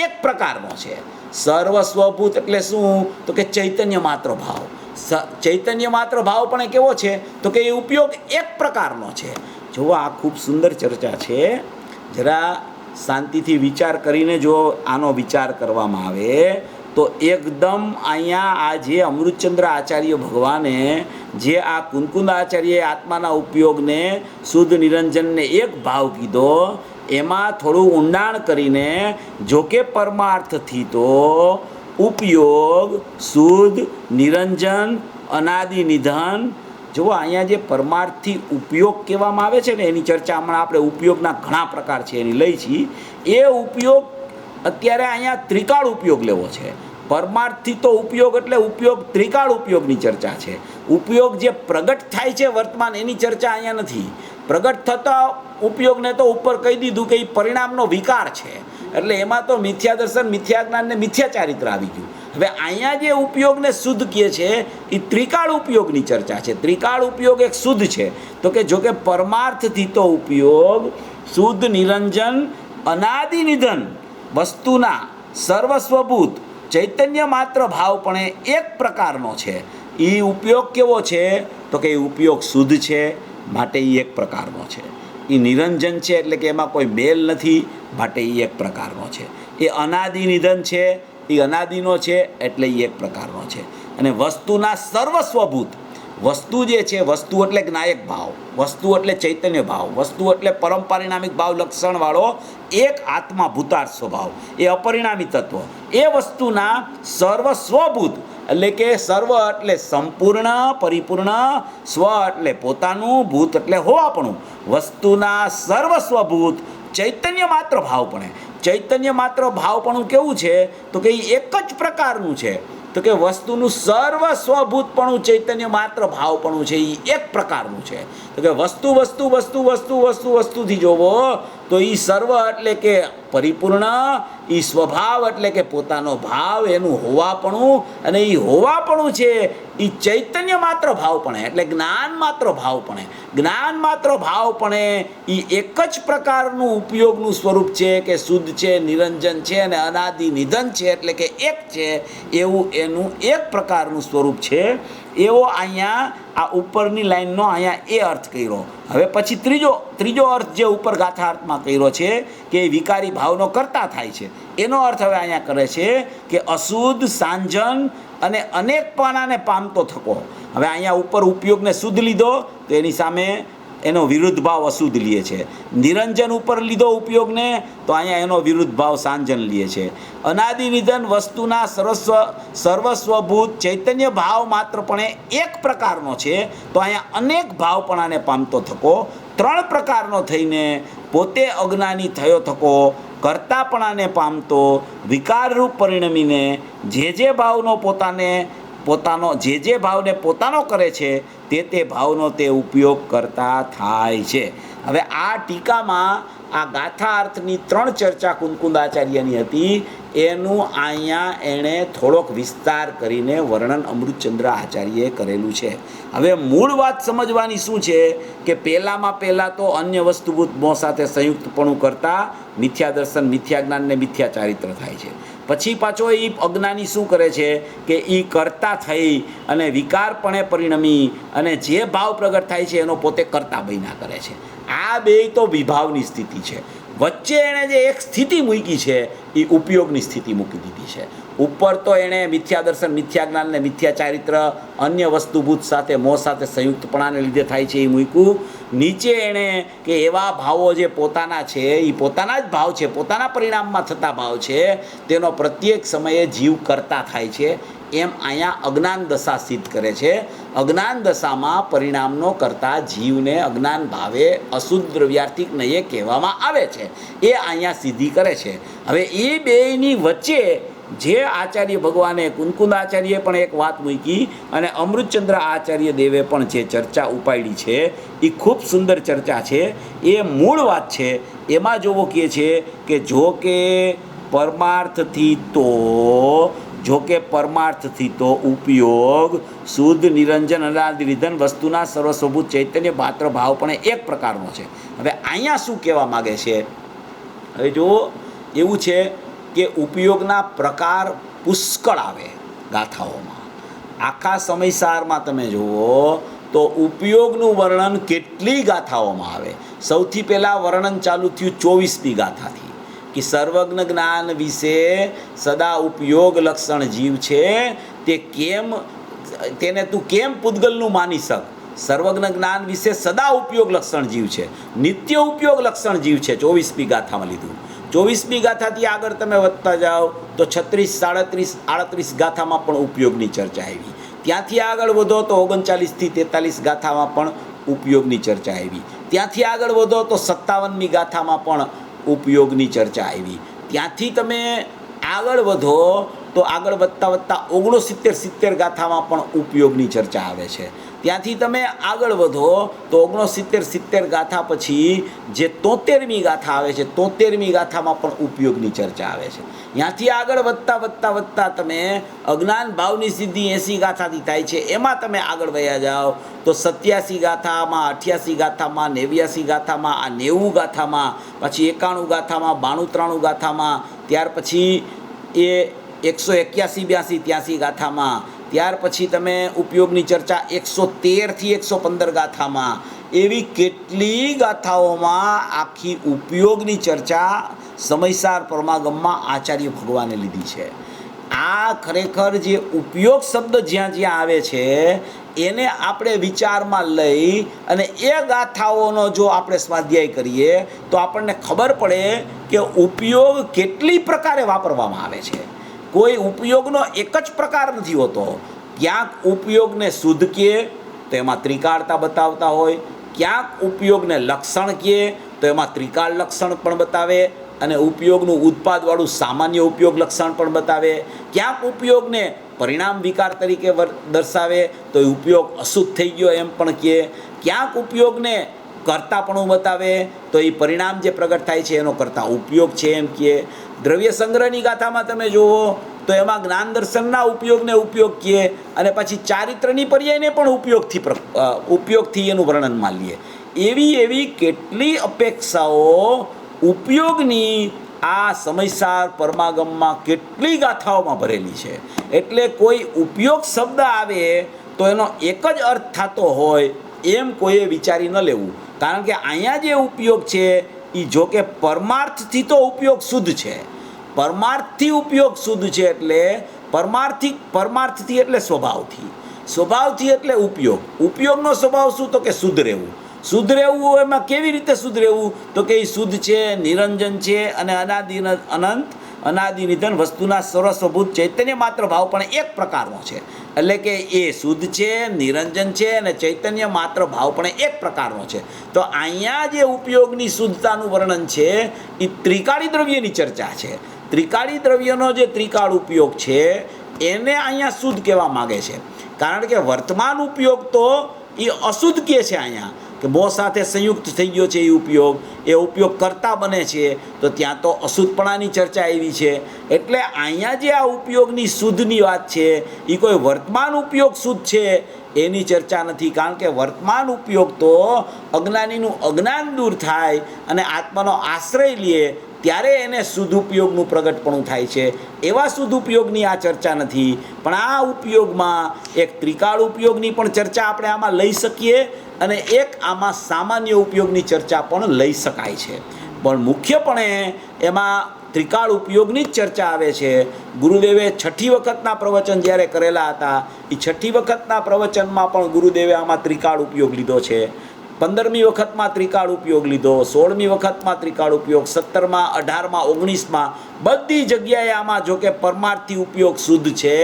એક પ્રકારનો છે. સર્વ સ્વભૂત એટલે શું? તો કે ચૈતન્ય માત્ર ભાવ. ચૈતન્ય માત્ર ભાવ પણ કેવો છે? તો કે એ ઉપયોગ એક પ્રકારનો છે. જો આ ખૂબ સુંદર ચર્ચા છે. જરા શાંતિથી વિચાર કરીને જો આનો વિચાર કરવામાં આવે તો એકદમ અહીંયા આ જે અમૃતચંદ્ર આચાર્ય ભગવાને જે આ કુંકુંદ આચાર્ય આત્માના ઉપયોગને શુદ્ધ નિરંજનને એક ભાવ કીધો, એમાં થોડું ઊંડાણ કરીને જોકે પરમાર્થથી તો ઉપયોગ, શુદ્ધ, નિરંજન, અનાદિ નિધન. જુઓ અહીંયા જે પરમાર્થથી ઉપયોગ કહેવામાં આવે છે ને, એની ચર્ચા હમણાં આપણે ઉપયોગના ઘણા પ્રકાર છે એની લઈ છીએ. એ ઉપયોગ અત્યારે અહીંયા ત્રિકાળ ઉપયોગ લેવો છે. પરમાર્થથી તો ઉપયોગ એટલે ઉપયોગ ત્રિકાળ ઉપયોગની ચર્ચા છે. ઉપયોગ જે પ્રગટ થાય છે વર્તમાન, એની ચર્ચા અહીંયા નથી. પ્રગટ થતા ઉપયોગને તો ઉપર કહી દીધું કે એ પરિણામનો વિકાર છે, એટલે એમાં તો મિથ્યા દર્શન, મિથ્યા જ્ઞાન ને મિથ્યા ચારિત્ર આવી ગયું. હવે અહીંયા જે ઉપયોગને શુદ્ધ કહે છે એ ત્રિકાળ ઉપયોગની ચર્ચા છે. ત્રિકાળ ઉપયોગ એક શુદ્ધ છે. તો કે જો કે પરમાર્થથી તો ઉપયોગ શુદ્ધ, નિરંજન, અનાદિ નિધન વસ્તુના સર્વસ્વભૂત ચૈતન્ય માત્ર ભાવપણે એક પ્રકારનો છે. એ ઉપયોગ કેવો છે? તો કે એ ઉપયોગ શુદ્ધ છે, માટે એ એક પ્રકારનો છે. એ નિરંજન છે એટલે કે એમાં કોઈ મેલ નથી, માટે એ એક પ્રકારનો છે. એ અનાદિ નિધન છે, એ અનાદિનો છે એટલે એ એક પ્રકારનો છે. અને વસ્તુના સર્વસ્વભૂત, વસ્તુ જે છે, વસ્તુ એટલે જ્ઞાયક ભાવ, વસ્તુ એટલે ચૈતન્ય ભાવ, વસ્તુ એટલે પરમ પરિણામિક ભાવ લક્ષણવાળો એક આત્મા ભૂતાર્થ સ્વભાવ, એ અપરિણામી તત્વ. એ વસ્તુના સર્વસ્વભૂત એટલે કે સર્વ એટલે સંપૂર્ણ, પરિપૂર્ણ, સ્વ એટલે પોતાનું, ભૂત એટલે હોવાપણું, વસ્તુના સર્વસ્વભૂત ચૈતન્ય માત્ર ભાવપણે. ચૈતન્ય માત્ર ભાવપણું કેવું છે? તો કે એ એક જ પ્રકારનું છે. તો કે વસ્તુનું સર્વસ્વભૂતપણું ચૈતન્ય માત્ર ભાવપણું છે, એ એક પ્રકારનું છે. તો કે વસ્તુ વસ્તુ વસ્તુ વસ્તુ વસ્તુ વસ્તુથી જોવો તો એ સર્વ એટલે કે પરિપૂર્ણ, એ સ્વભાવ એટલે કે પોતાનો ભાવ, એનું હોવાપણું, અને એ હોવાપણું છે એ ચૈતન્ય માત્ર ભાવપણે એટલે જ્ઞાન માત્ર ભાવપણે. જ્ઞાન માત્ર ભાવપણે એ એક જ પ્રકારનું ઉપયોગનું સ્વરૂપ છે કે શુદ્ધ છે, નિરંજન છે અને અનાદિ નિધન છે એટલે કે એક છે, એવું એનું એક પ્રકારનું સ્વરૂપ છે. એવો અહીંયા આ ઉપરની લાઈનનો અહીંયા એ અર્થ કર્યો. હવે પછી ત્રીજો અર્થ જે ઉપર ગાથાર્થમાં કર્યો છે કે વિકારી ભાવનો કરતા થાય છે, એનો અર્થ હવે અહીંયા કરે છે કે અશુદ્ધ, સાંજન અને અનેકપણાને પામતો થકો. હવે અહીંયા ઉપર ઉપયોગને શુદ્ધ લીધો તો એની સામે એનો વિરુદ્ધ ભાવ અશુદ્ધ લે છે. નિરંજન ઉપર લીધો ઉપયોગને તો અહીંયા એનો વિરુદ્ધ ભાવ સાંજન લે છે. અનાદિ નિધન વસ્તુના સર્વસ્વભૂત ચૈતન્ય ભાવ માત્રપણે એક પ્રકારનો છે, તો અહીંયા અનેક ભાવપણાને પામતો થકો. ત્રણ પ્રકારનો થઈને પોતે અજ્ઞાની થયો થકો, કર્તાપણાને પામતો, વિકારરૂપ પરિણમીને જે ભાવનો પોતાનો જે ભાવને પોતાનો કરે છે તે ભાવનો તે ઉપયોગ કરતા થાય છે. હવે આ ટીકામાં આ ગાથા અર્થની 3 ચર્ચા કુંકુંદાચાર્યની હતી, એનું અહીંયા એણે થોડોક વિસ્તાર કરીને વર્ણન અમૃતચંદ્ર આચાર્યએ કરેલું છે. હવે મૂળ વાત સમજવાની શું છે કે પહેલાં તો અન્ય વસ્તુભૂત મોહ સાથે સંયુક્તપણું કરતા મિથ્યા દર્શન, મિથ્યા જ્ઞાન ને મિથ્યા ચારિત્ર થાય છે. પછી પાછો એ અજ્ઞાની શું કરે છે કે એ કરતા થઈ અને વિકારપણે પરિણમી અને જે ભાવ પ્રગટ થાય છે એનો પોતે કરતા બન્યા કરે છે. આ બે તો વિભાવની સ્થિતિ છે. વચ્ચે એણે જે એક સ્થિતિ મૂકી છે એ ઉપયોગની સ્થિતિ મૂકી દીધી છે. ઉપર તો એણે મિથ્યા દર્શન, મિથ્યા જ્ઞાન ને મિથ્યા ચારિત્ર અન્ય વસ્તુભૂત સાથે મોહ સાથે સંયુક્તપણાને લીધે થાય છે એ મૂક્યું. નીચે એણે કે એવા ભાવો જે પોતાના છે એ પોતાના જ ભાવ છે, પોતાના પરિણામમાં થતા ભાવ છે, તેનો પ્રત્યેક સમયે જીવ કરતા થાય છે, એમ અહીંયા અજ્ઞાન દશા સિદ્ધ કરે છે. અજ્ઞાન દશામાં પરિણામનો કરતા જીવને અજ્ઞાન ભાવે અશુદ્ધ દ્રવ્યાર્થિક નયે કહેવામાં આવે છે, એ અહીંયા સિદ્ધિ કરે છે. હવે એ બેયની વચ્ચે જે આચાર્ય ભગવાને કુંકુંદાચાર્યએ પણ એક વાત મૂકી અને અમૃતચંદ્ર આચાર્ય દેવે પણ જે ચર્ચા ઉપાડી છે એ ખૂબ સુંદર ચર્ચા છે. એ મૂળ વાત છે. એમાં જોવો કહે છે કે જો કે પરમાર્થથી તો જો કે પરમાર્થથી તો ઉપયોગ શુદ્ધ નિરંજન અનાદિ નિધન વસ્તુના સર્વસ્વભૂત ચૈતન્ય માત્ર ભાવ પણ એક પ્રકારનો છે. હવે અહીંયા શું કહેવા માગે છે? હવે જો એવું છે કે ઉપયોગના પ્રકાર પુષ્કળ આવે ગાથાઓમાં. આખા સમયસારમાં તમે જુઓ તો ઉપયોગનું વર્ણન કેટલી ગાથાઓમાં આવે. સૌથી પહેલાં વર્ણન ચાલુ થયું 24મી ગાથાથી કે સર્વજ્ઞ જ્ઞાન વિશે સદા ઉપયોગ લક્ષણ જીવ છે તે કેમ તેને તું કેમ પૂતગલનું માની શક. સર્વજ્ઞ જ્ઞાન વિશે સદા ઉપયોગ લક્ષણ જીવ છે, નિત્ય ઉપયોગ લક્ષણ જીવ છે. 24મી ગાથામાં લીધું. 24મી ગાથાથી આગળ તમે વધતા જાઓ તો 36, 37, 38 ગાથામાં પણ ઉપયોગની ચર્ચા આવી. ત્યાંથી આગળ વધો તો 39થી 43 ગાથામાં પણ ઉપયોગની ચર્ચા આવી. ત્યાંથી આગળ વધો તો 57મી ગાથામાં પણ ઉપયોગની ચર્ચા આવી. ત્યાંથી તમે આગળ વધો તો આગળ વધતા વધતા 69-70 ગાથામાં પણ ઉપયોગની ચર્ચા આવે છે. ત્યાંથી તમે આગળ વધો તો 69-70 ગાથા પછી જે 73મી ગાથા આવે છે, 73મી ગાથામાં પણ ઉપયોગની ચર્ચા આવે છે. ત્યાંથી આગળ વધતા તમે અજ્ઞાન ભાવની સિદ્ધિ 80 ગાથાથી થાય છે, એમાં તમે આગળ વયા જાઓ તો 87 ગાથામાં, 88 ગાથામાં, 89 ગાથામાં, આ 90 ગાથામાં, પછી 91 ગાથામાં, 92-93 ગાથામાં, ત્યાર પછી એ 181-82 83 ગાથામાં, ત્યાર પછી તમે ઉપયોગની ચર્ચા 113થી 115 ગાથામાં, એવી કેટલી ગાથાઓમાં આખી ઉપયોગની ચર્ચા સમયસાર પરમાગમમાં આચાર્ય ભગવાને લીધી છે. આ ખરેખર જે ઉપયોગ શબ્દ જ્યાં જ્યાં આવે છે એને આપણે વિચારમાં લઈ અને એ ગાથાઓનો જો આપણે સ્વાધ્યાય કરીએ તો આપણને ખબર પડે કે ઉપયોગ કેટલી પ્રકારે વાપરવામાં આવે છે. કોઈ ઉપયોગનો એક જ પ્રકાર નથી હોતો. ક્યાંક ઉપયોગને શુદ્ધ કહે તો એમાં ત્રિકાળતા બતાવતા હોય, ક્યાંક ઉપયોગને લક્ષણ કહે તો એમાં ત્રિકાળ લક્ષણ પણ બતાવે અને ઉપયોગનું ઉત્પાદવાળું સામાન્ય ઉપયોગ લક્ષણ પણ બતાવે. ક્યાંક ઉપયોગને પરિણામ વિકાર તરીકે દર્શાવે તો એ ઉપયોગ અશુદ્ધ થઈ ગયો એમ પણ કહે. ક્યાંક ઉપયોગને કર્તાપણું બતાવે તો એ પરિણામ જે પ્રગટ થાય છે એનો કરતા ઉપયોગ છે એમ કહે. દ્રવ્ય સંગ્રહની ગાથામાં તમે જુઓ તો એમાં જ્ઞાન દર્શનના ઉપયોગને ઉપયોગ કહે અને પછી ચારિત્રની પર્યાયને પણ ઉપયોગથી એનું વર્ણનમાં લઈએ. એવી કેટલી અપેક્ષાઓ ઉપયોગની આ સમયસાર પરમાગમમાં કેટલી ગાથાઓમાં ભરેલી છે. એટલે કોઈ ઉપયોગ શબ્દ આવે તો એનો એક જ અર્થ થતો હોય એમ કોઈએ વિચારી ન લેવું. કારણ કે અહીંયા જે ઉપયોગ છે એ જો કે પરમાર્થથી તો ઉપયોગ શુદ્ધ છે, પરમાર્થથી ઉપયોગ શુદ્ધ છે. એટલે પરમાર્થથી એટલે સ્વભાવથી એટલે ઉપયોગનો સ્વભાવ શું? તો કે શુદ્ધ રહેવું. શુદ્ધ રહેવું એમાં કેવી રીતે શુદ્ધ રહેવું? તો કે એ શુદ્ધ છે, નિરંજન છે અને અનંત અનાદિ નિધન વસ્તુના સર્વસ્વભૂત ચૈતન્ય માત્ર ભાવ પણ એક પ્રકારનો છે. એટલે કે એ શુદ્ધ છે, નિરંજન છે અને ચૈતન્ય માત્ર ભાવ પણ એક પ્રકારનો છે. તો અહીંયા જે ઉપયોગની શુદ્ધતાનું વર્ણન છે એ ત્રિકાળી દ્રવ્યની ચર્ચા છે. ત્રિકાળી દ્રવ્યનો જે ત્રિકાળ ઉપયોગ છે એને અહીંયા શુદ્ધ કહેવા માગે છે. કારણ કે વર્તમાન ઉપયોગ તો એ અશુદ્ધ કહે છે અહીંયા કે મોહ સાથે સંયુક્ત થઈ ગયો છે. એ ઉપયોગ કરતા બને છે તો ત્યાં તો અશુદ્ધપણાની ચર્ચા આવી છે. એટલે અહીંયા જે આ ઉપયોગની શુદ્ધની વાત છે એ કોઈ વર્તમાન ઉપયોગ શુદ્ધ છે એની ચર્ચા નથી. કારણ કે વર્તમાન ઉપયોગ તો અજ્ઞાનીનું અજ્ઞાન દૂર થાય અને આત્માનો આશ્રય લે ત્યારે એને શુદ્ધ ઉપયોગનું પ્રગટપણું થાય છે. એવા શુદ્ધ ઉપયોગની આ ચર્ચા નથી. પણ આ ઉપયોગમાં એક ત્રિકાળ ઉપયોગની પણ ચર્ચા આપણે આમાં લઈ શકીએ અને એક આમાં સામાન્ય ઉપયોગની ચર્ચા પણ લઈ શકાય છે. પણ મુખ્યપણે એમાં ત્રિકાળ ઉપયોગની જ ચર્ચા આવે છે. ગુરુદેવે 6ઠી વખતના પ્રવચન જ્યારે કરેલા હતા એ 6ઠી વખતના પ્રવચનમાં પણ ગુરુદેવે આમાં ત્રિકાળ ઉપયોગ લીધો છે. 15મી વખતમાં ત્રિકાળ ઉપયોગ લીધો, 16મી વખતમાં ત્રિકાળ ઉપયોગ, 17માં, 18માં, 19માં બધી જગ્યાએ આમાં જો કે પરમાર્થી ઉપયોગ શુદ્ધ છે.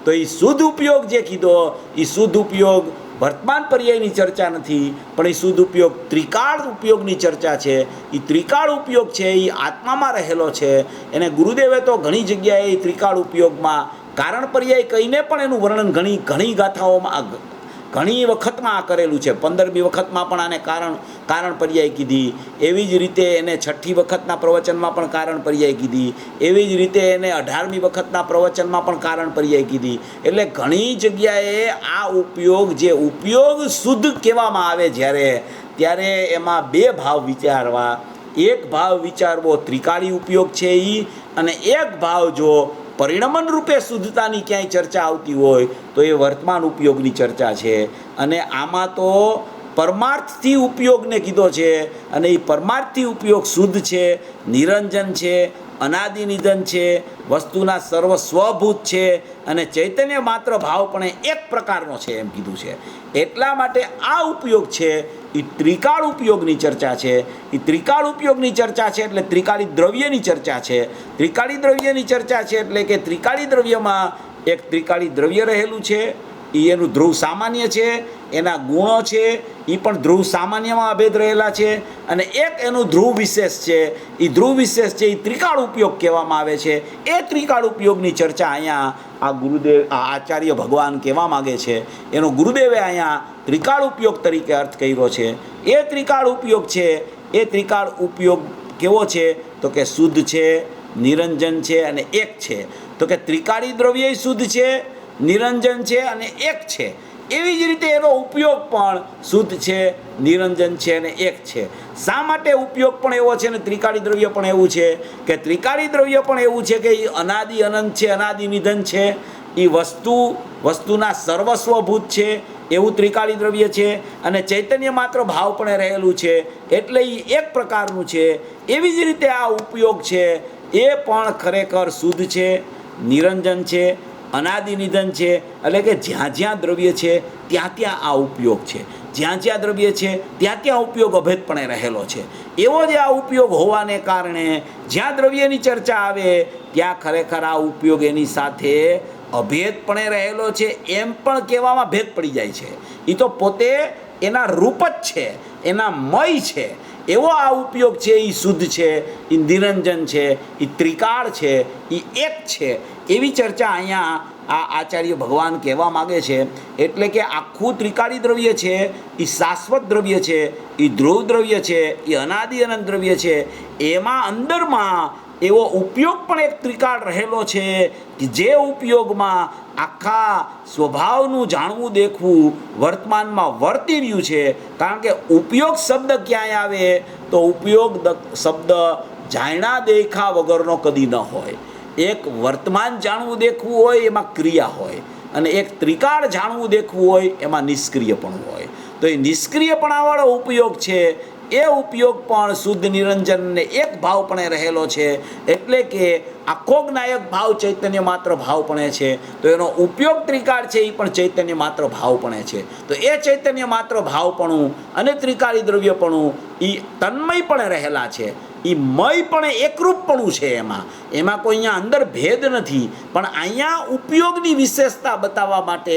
તો એ શુદ્ધ ઉપયોગ જે કીધો એ શુદ્ધ ઉપયોગ વર્તમાન પર્યાયની ચર્ચા નથી પણ એ શુદ્ધ ઉપયોગ ત્રિકાળ ઉપયોગની ચર્ચા છે. એ ત્રિકાળ ઉપયોગ છે એ આત્મામાં રહેલો છે. એને ગુરુદેવે તો ઘણી જગ્યાએ ત્રિકાળ ઉપયોગમાં કારણ પર્યાય કહીને પણ એનું વર્ણન ઘણી ગાથાઓમાં ઘણી વખતમાં આ કરેલું છે. 15મી વખતમાં પણ આને કારણ પર્યાય કીધી. એવી જ રીતે એને 6ઠ્ઠી વખતના પ્રવચનમાં પણ કારણ પર્યાય કીધી. એવી જ રીતે એને 18મી વખતના પ્રવચનમાં પણ કારણ પર્યાય કીધી. એટલે ઘણી જગ્યાએ આ ઉપયોગ શુદ્ધ કહેવામાં આવે ત્યારે એમાં બે ભાવ વિચારવા. એક ભાવ વિચારવો ત્રિકાળી ઉપયોગ છે અને એક ભાવ જો પરિણમન રૂપે શુદ્ધતાની ક્યાંય ચર્ચા આવતી હોય તો એ વર્તમાન ઉપયોગની ચર્ચા છે. અને આમાં તો પરમાર્થથી ઉપયોગને કીધો છે અને એ પરમાર્થથી ઉપયોગ શુદ્ધ છે, નિરંજન છે, અનાદિ નિધન છે, વસ્તુના સર્વ સ્વભૂત છે અને ચૈતન્ય માત્ર ભાવ પણ એક પ્રકારનો છે એમ કીધું છે. એટલા માટે આ ઉપયોગ છે એ ત્રિકાળ ઉપયોગની ચર્ચા છે. એ ત્રિકાળ ઉપયોગની ચર્ચા છે એટલે ત્રિકાળી દ્રવ્યની ચર્ચા છે. ત્રિકાળી દ્રવ્યની ચર્ચા છે એટલે કે ત્રિકાળી દ્રવ્યમાં એક ત્રિકાળી દ્રવ્ય રહેલું છે, એ એનું ધ્રુવ સામાન્ય છે, એના ગુણો છે એ પણ ધ્રુવ સામાન્યમાં અભેદ રહેલા છે અને એક એનું ધ્રુવ વિશેષ છે. એ ધ્રુવ વિશેષ છે એ ત્રિકાળ ઉપયોગ કહેવામાં આવે છે. એ ત્રિકાળ ઉપયોગની ચર્ચા અહીંયા આ આચાર્ય ભગવાન કહેવા માગે છે. એનો ગુરુદેવે અહીંયા ત્રિકાળ ઉપયોગ તરીકે અર્થ કર્યો છે. એ ત્રિકાળ ઉપયોગ છે એ ત્રિકાળ ઉપયોગ કેવો છે તો કે શુદ્ધ છે, નિરંજન છે અને એક છે. તો કે ત્રિકાળી દ્રવ્ય શુદ્ધ છે, નિરંજન છે અને એક છે. એવી જ રીતે એનો ઉપયોગ પણ શુદ્ધ છે, નિરંજન છે અને એક છે. શા માટે ઉપયોગ પણ એવો છે ને ત્રિકાળી દ્રવ્ય પણ એવું છે કે ત્રિકાળી દ્રવ્ય પણ એવું છે કે એ અનાદિ અનંત છે, અનાદિ નિધન છે, એ વસ્તુના સર્વસ્વભૂત છે એવું ત્રિકાળી દ્રવ્ય છે અને ચૈતન્ય માત્ર ભાવ પણ રહેલું છે એટલે એ એક પ્રકારનું છે. એવી જ રીતે આ ઉપયોગ છે એ પણ ખરેખર શુદ્ધ છે, નિરંજન છે, અનાદિ નિધન છે. એટલે કે જ્યાં જ્યાં દ્રવ્ય છે ત્યાં આ ઉપયોગ છે, જ્યાં જ્યાં દ્રવ્ય છે ત્યાં ઉપયોગ અભેદપણે રહેલો છે. એવો જ આ ઉપયોગ હોવાને કારણે જ્યાં દ્રવ્યની ચર્ચા આવે ત્યાં ખરેખર આ ઉપયોગ એની સાથે અભેદપણે રહેલો છે એમ પણ કહેવામાં ભેદ પડી જાય છે. એ તો પોતે એના રૂપ જ છે, એના મય છે. એવો આ ઉપયોગ છે એ શુદ્ધ છે, એ નિરંજન છે, એ ત્રિકાળ છે, એ એક છે. એવી ચર્ચા અહીંયા આ આચાર્ય ભગવાન કહેવા માગે છે. એટલે કે આખું ત્રિકાળી દ્રવ્ય છે એ શાશ્વત દ્રવ્ય છે, એ ધ્રુવ દ્રવ્ય છે, એ અનાદિ અનંત દ્રવ્ય છે. એમાં અંદરમાં એવો ઉપયોગ પણ એક ત્રિકાળ રહેલો છે કે જે ઉપયોગમાં આખા સ્વભાવનું જાણવું દેખવું વર્તમાનમાં વર્તી રહ્યું છે. કારણ કે ઉપયોગ શબ્દ ક્યાંય આવે તો ઉપયોગ શબ્દ જાણ્યા દેખા વગરનો કદી ન હોય. એક વર્તમાન જાણવું દેખવું હોય એમાં ક્રિયા હોય અને એક ત્રિકાળ જાણવું દેખવું હોય એમાં નિષ્ક્રિયપણું હોય. તો એ નિષ્ક્રિયપણાવાળો ઉપયોગ છે એ ઉપયોગ પણ શુદ્ધ નિરંજનને એક ભાવપણે રહેલો છે. એટલે કે આખો જ્ઞાયક ભાવ ચૈતન્ય માત્ર ભાવપણે છે તો એનો ઉપયોગ ત્રિકાળ છે એ પણ ચૈતન્ય માત્ર ભાવપણે છે. તો એ ચૈતન્ય માત્ર ભાવપણું અને ત્રિકાળી દ્રવ્યપણું એ તન્મયપણે રહેલા છે. એ મય પણ એકરૂપપણું છે. એમાં કોઈ અહીંયા અંદર ભેદ નથી. પણ અહીંયા ઉપયોગની વિશેષતા બતાવવા માટે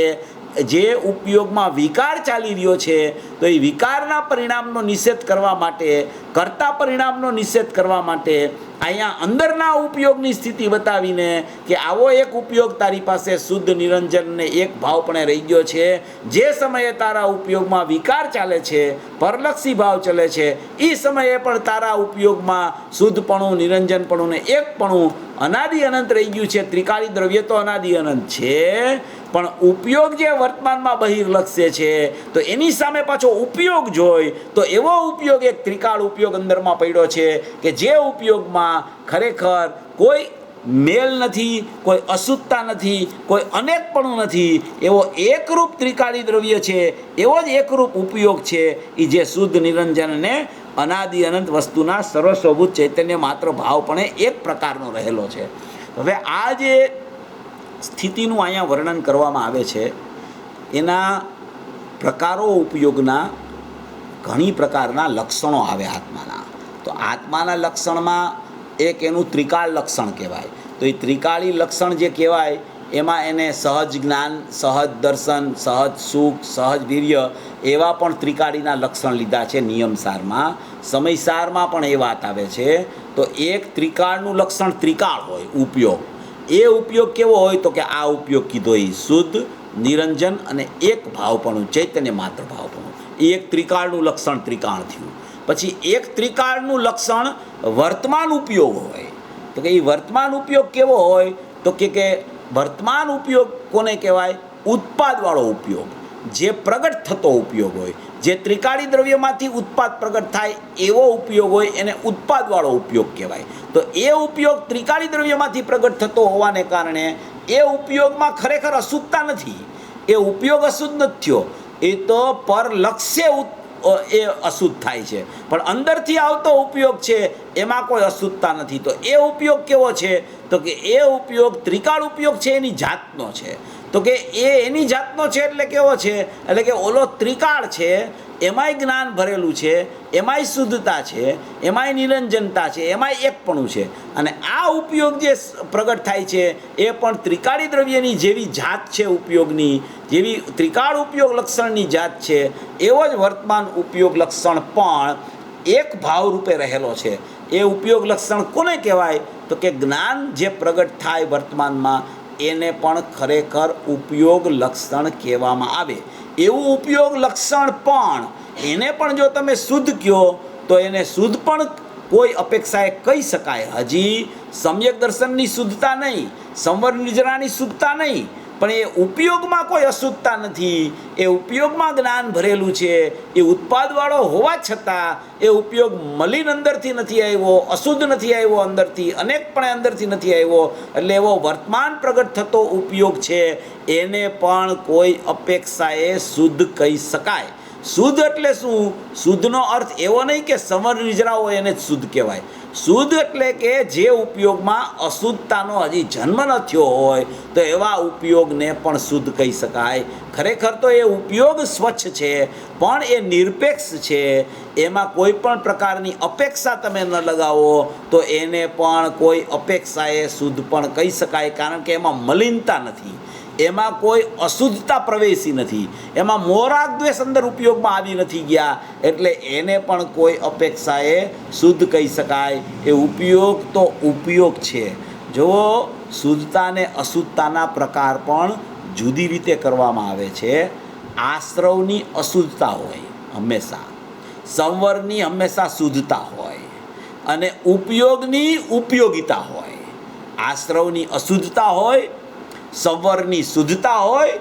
જે ઉપયોગમાં વિકાર ચાલી રહ્યો છે તો એ વિકારના પરિણામનો નિષેધ કરવા માટે, કર્તા પરિણામનો નિષેધ કરવા માટે અહીંયા અંદરના ઉપયોગની સ્થિતિ બતાવીને કે આવો એક ઉપયોગ તારી પાસે શુદ્ધ નિરંજનને એક ભાવપણે રહી ગયો છે. જે સમયે તારા ઉપયોગમાં વિકાર ચાલે છે, પરલક્ષી ભાવ ચાલે છે, એ સમયે પણ તારા ઉપયોગમાં શુદ્ધપણું, નિરંજનપણું ને એકપણું અનાદિ અનંત રહી ગયું છે. ત્રિકાળી દ્રવ્ય તો અનાદિ અનંત છે પણ ઉપયોગ જે વર્તમાનમાં બહિર્લક્ષ્ય છે તો એની સામે પાછો ઉપયોગ જોઈ તો એવો ઉપયોગ એક ત્રિકાળ ઉપયોગ અંદરમાં પડ્યો છે કે જે ઉપયોગમાં ખરેખર કોઈ મેલ નથી, કોઈ અશુદ્ધતા નથી, કોઈ અનેકપણું નથી. એવો એકરૂપ ત્રિકાળી દ્રવ્ય છે, એવો જ એકરૂપ ઉપયોગ છે એ જે શુદ્ધ નિરંજન અને અનાદિ અનંત વસ્તુના સર્વસ્વભૂત ચૈતન્ય માત્ર ભાવપણે એક પ્રકારનો રહેલો છે. હવે આ જે સ્થિતિનું અહીંયા વર્ણન કરવામાં આવે છે એના પ્રકારો ઉપયોગના ઘણી પ્રકારના લક્ષણો આવે આત્માના. તો આત્માના લક્ષણમાં એક એનું ત્રિકાળ લક્ષણ કહેવાય. તો એ ત્રિકાળી લક્ષણ જે કહેવાય એમાં એને સહજ જ્ઞાન, સહજ દર્શન, સહજ સુખ, સહજ વીર્ય એવા પણ ત્રિકાળીના લક્ષણ લીધા છે નિયમસારમાં. સમયસારમાં પણ એ વાત આવે છે. તો એક ત્રિકાળનું લક્ષણ ત્રિકાળ હોય ઉપયોગ. એ ઉપયોગ કેવો હોય તો કે આ ઉપયોગ કીધો એ શુદ્ધ, નિરંજન અને એક ભાવપણું, ચૈતન્ય માત્ર ભાવપણું, એ એક ત્રિકાળનું લક્ષણ ત્રિકાળ થયું. પછી એક ત્રિકાળનું લક્ષણ વર્તમાન ઉપયોગ હોય. તો કે એ વર્તમાન ઉપયોગ કેવો હોય? તો કે વર્તમાન ઉપયોગ કોને કહેવાય? ઉત્પાદવાળો ઉપયોગ, જે પ્રગટ થતો ઉપયોગ હોય, જે ત્રિકાળી દ્રવ્યમાંથી ઉત્પાદ પ્રગટ થાય એવો ઉપયોગ હોય, એને ઉત્પાદવાળો ઉપયોગ કહેવાય. તો એ ઉપયોગ ત્રિકાળી દ્રવ્યમાંથી પ્રગટ થતો હોવાને કારણે એ ઉપયોગમાં ખરેખર અશુદ્ધતા નથી. એ ઉપયોગ અશુદ્ધ નથી થયો, એ તો પર લક્ષ્ય એ અશુદ્ધ થાય છે, પણ અંદરથી આવતો ઉપયોગ છે એમાં કોઈ અશુદ્ધતા નથી. તો એ ઉપયોગ કેવો છે? તો કે એ ઉપયોગ ત્રિકાળ ઉપયોગ છે, એની જાતનો છે. તો કે એ એની જાતનો છે એટલે કેવો છે? એટલે કે ઓલો ત્રિકાળ છે, એમાંય જ્ઞાન ભરેલું છે, એમાંય શુદ્ધતા છે, એમાંય નિરંજનતા છે, એમાંય એકપણું છે. અને આ ઉપયોગ જે પ્રગટ થાય છે એ પણ ત્રિકાળી દ્રવ્યની જેવી જાત છે, ઉપયોગની જેવી ત્રિકાળ ઉપયોગ લક્ષણની જાત છે, એવો જ વર્તમાન ઉપયોગ લક્ષણ પણ એક ભાવ રૂપે રહેલો છે. એ ઉપયોગ લક્ષણ કોને કહેવાય? તો કે જ્ઞાન જે પ્રગટ થાય વર્તમાનમાં એને પણ ખરેખર ઉપયોગ લક્ષણ કહેવામાં આવે. એવું ઉપયોગ લક્ષણ પણ એને પણ જો તમે શુદ્ધ કહો તો એને શુદ્ધ પણ કોઈ અપેક્ષાએ કહી શકાય. હજી સમ્યક દર્શનની શુદ્ધતા નહીં, સંવર નિજરાની શુદ્ધતા નહીં, પણ એ ઉપયોગમાં કોઈ અશુદ્ધતા નથી. એ ઉપયોગમાં જ્ઞાન ભરેલું છે. એ ઉત્પાદવાળો હોવા છતાં એ ઉપયોગ મલિન અંદરથી નથી આવ્યો, અશુદ્ધ નથી આવ્યો અંદરથી, અનેકપણે અંદરથી નથી આવ્યો. એટલે એવો વર્તમાન પ્રગટ થતો ઉપયોગ છે એને પણ કોઈ અપેક્ષાએ શુદ્ધ કહી શકાય. શુદ્ધ એટલે શું? શુદ્ધનો અર્થ એવો નહીં કે સમર નિજરા હોય એને જ શુદ્ધ કહેવાય. શુદ્ધ એટલે કે જે ઉપયોગમાં અશુદ્ધતાનો હજી જન્મ ન થયો હોય તો એવા ઉપયોગને પણ શુદ્ધ કહી શકાય. ખરેખર તો એ ઉપયોગ સ્વચ્છ છે, પણ એ નિરપેક્ષ છે. એમાં કોઈ પણ પ્રકારની અપેક્ષા તમે ન લગાવો તો એને પણ કોઈ અપેક્ષાએ શુદ્ધ પણ કહી શકાય, કારણ કે એમાં મલિનતા નથી, એમાં કોઈ અશુદ્ધતા પ્રવેશી નથી, એમાં મોહરાગ દ્વેષ અંદર ઉપયોગમાં આવી નથી ગયા, એટલે એને પણ કોઈ અપેક્ષાએ શુદ્ધ કહી શકાય. એ ઉપયોગ તો ઉપયોગ છે. જુઓ, શુદ્ધતા અને અશુદ્ધતાના પ્રકાર પણ જુદી રીતે કરવામાં આવે છે. આશ્રવની અશુદ્ધતા હોય હંમેશા, સંવરની હંમેશા શુદ્ધતા હોય, અને ઉપયોગની ઉપયોગિતા હોય. આશ્રવની અશુદ્ધતા હોય, સંવરની શુદ્ધતા હોય,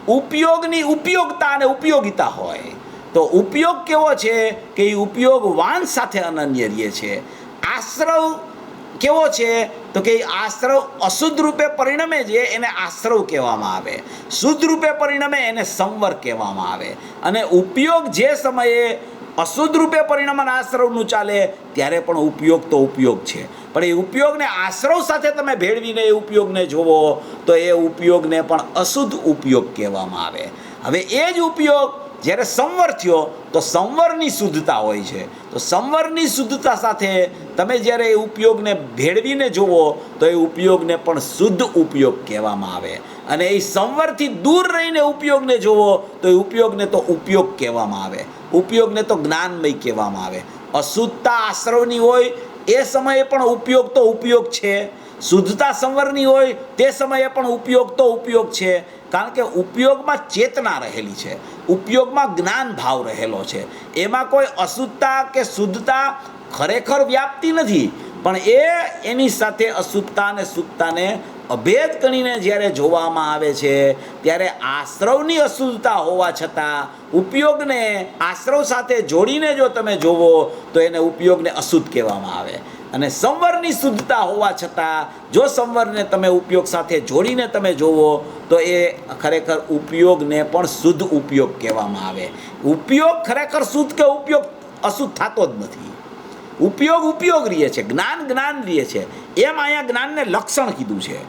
ઉપયોગની ઉપયોગતા અને ઉપયોગિતા હોય. તો ઉપયોગ કેવો છે? કે એ ઉપયોગવાન સાથે અનન્ય રહે છે. આશ્રવ કેવો છે? તો કે આશ્રવ અશુદ્ધ રૂપે પરિણમે છે એને આશ્રવ કહેવામાં આવે, શુદ્ધ રૂપે પરિણમે એને સંવર કહેવામાં આવે. અને ઉપયોગ જે સમયે અશુદ્ધ રૂપે પરિણામન આશ્રવનું ચાલે ત્યારે પણ ઉપયોગ તો ઉપયોગ છે, પણ એ ઉપયોગને આશ્રવ સાથે તમે ભેળવીને એ ઉપયોગને જોવો તો એ ઉપયોગને પણ અશુદ્ધ ઉપયોગ કહેવામાં આવે. હવે એ જ ઉપયોગ જ્યારે સંવર થયો તો સંવરની શુદ્ધતા હોય છે. તો સંવરની શુદ્ધતા સાથે તમે જ્યારે એ ઉપયોગને ભેળવીને જુઓ તો એ ઉપયોગને પણ શુદ્ધ ઉપયોગ કહેવામાં આવે. અને એ સંવરથી દૂર રહીને ઉપયોગને જુઓ તો એ ઉપયોગને તો ઉપયોગ કહેવામાં આવે, ઉપયોગને તો જ્ઞાનમય કહેવામાં આવે. અશુદ્ધતા આશ્રવની હોય એ સમયે પણ ઉપયોગ તો ઉપયોગ છે, શુદ્ધતા સંવરની હોય તે સમયે પણ ઉપયોગ તો ઉપયોગ છે, કારણ કે ઉપયોગમાં ચેતના રહેલી છે, ઉપયોગમાં જ્ઞાન ભાવ રહેલો છે. એમાં કોઈ અશુદ્ધતા કે શુદ્ધતા ખરેખર વ્યાપતી નથી, પણ એની સાથે અશુદ્ધતા અને શુદ્ધતાને અભેદ ગણીને જ્યારે જોવામાં આવે છે ત્યારે આશ્રવની અશુદ્ધતા હોવા છતાં ઉપયોગને આશ્રવ સાથે જોડીને જો તમે જોવો તો એને ઉપયોગને અશુદ્ધ કહેવામાં આવે. અને સંવરની શુદ્ધતા હોવા છતાં જો સંવરને તમે ઉપયોગ સાથે જોડીને તમે જોવો તો એ ખરેખર ઉપયોગને પણ શુદ્ધ ઉપયોગ કહેવામાં આવે. ઉપયોગ ખરેખર શુદ્ધ કે ઉપયોગ અશુદ્ધ થતો જ નથી. ઉપયોગ ઉપયોગ રહે છે, જ્ઞાન જ્ઞાન રહે છે. એમ અહીંયા જ્ઞાનને લક્ષણ કીધું છે.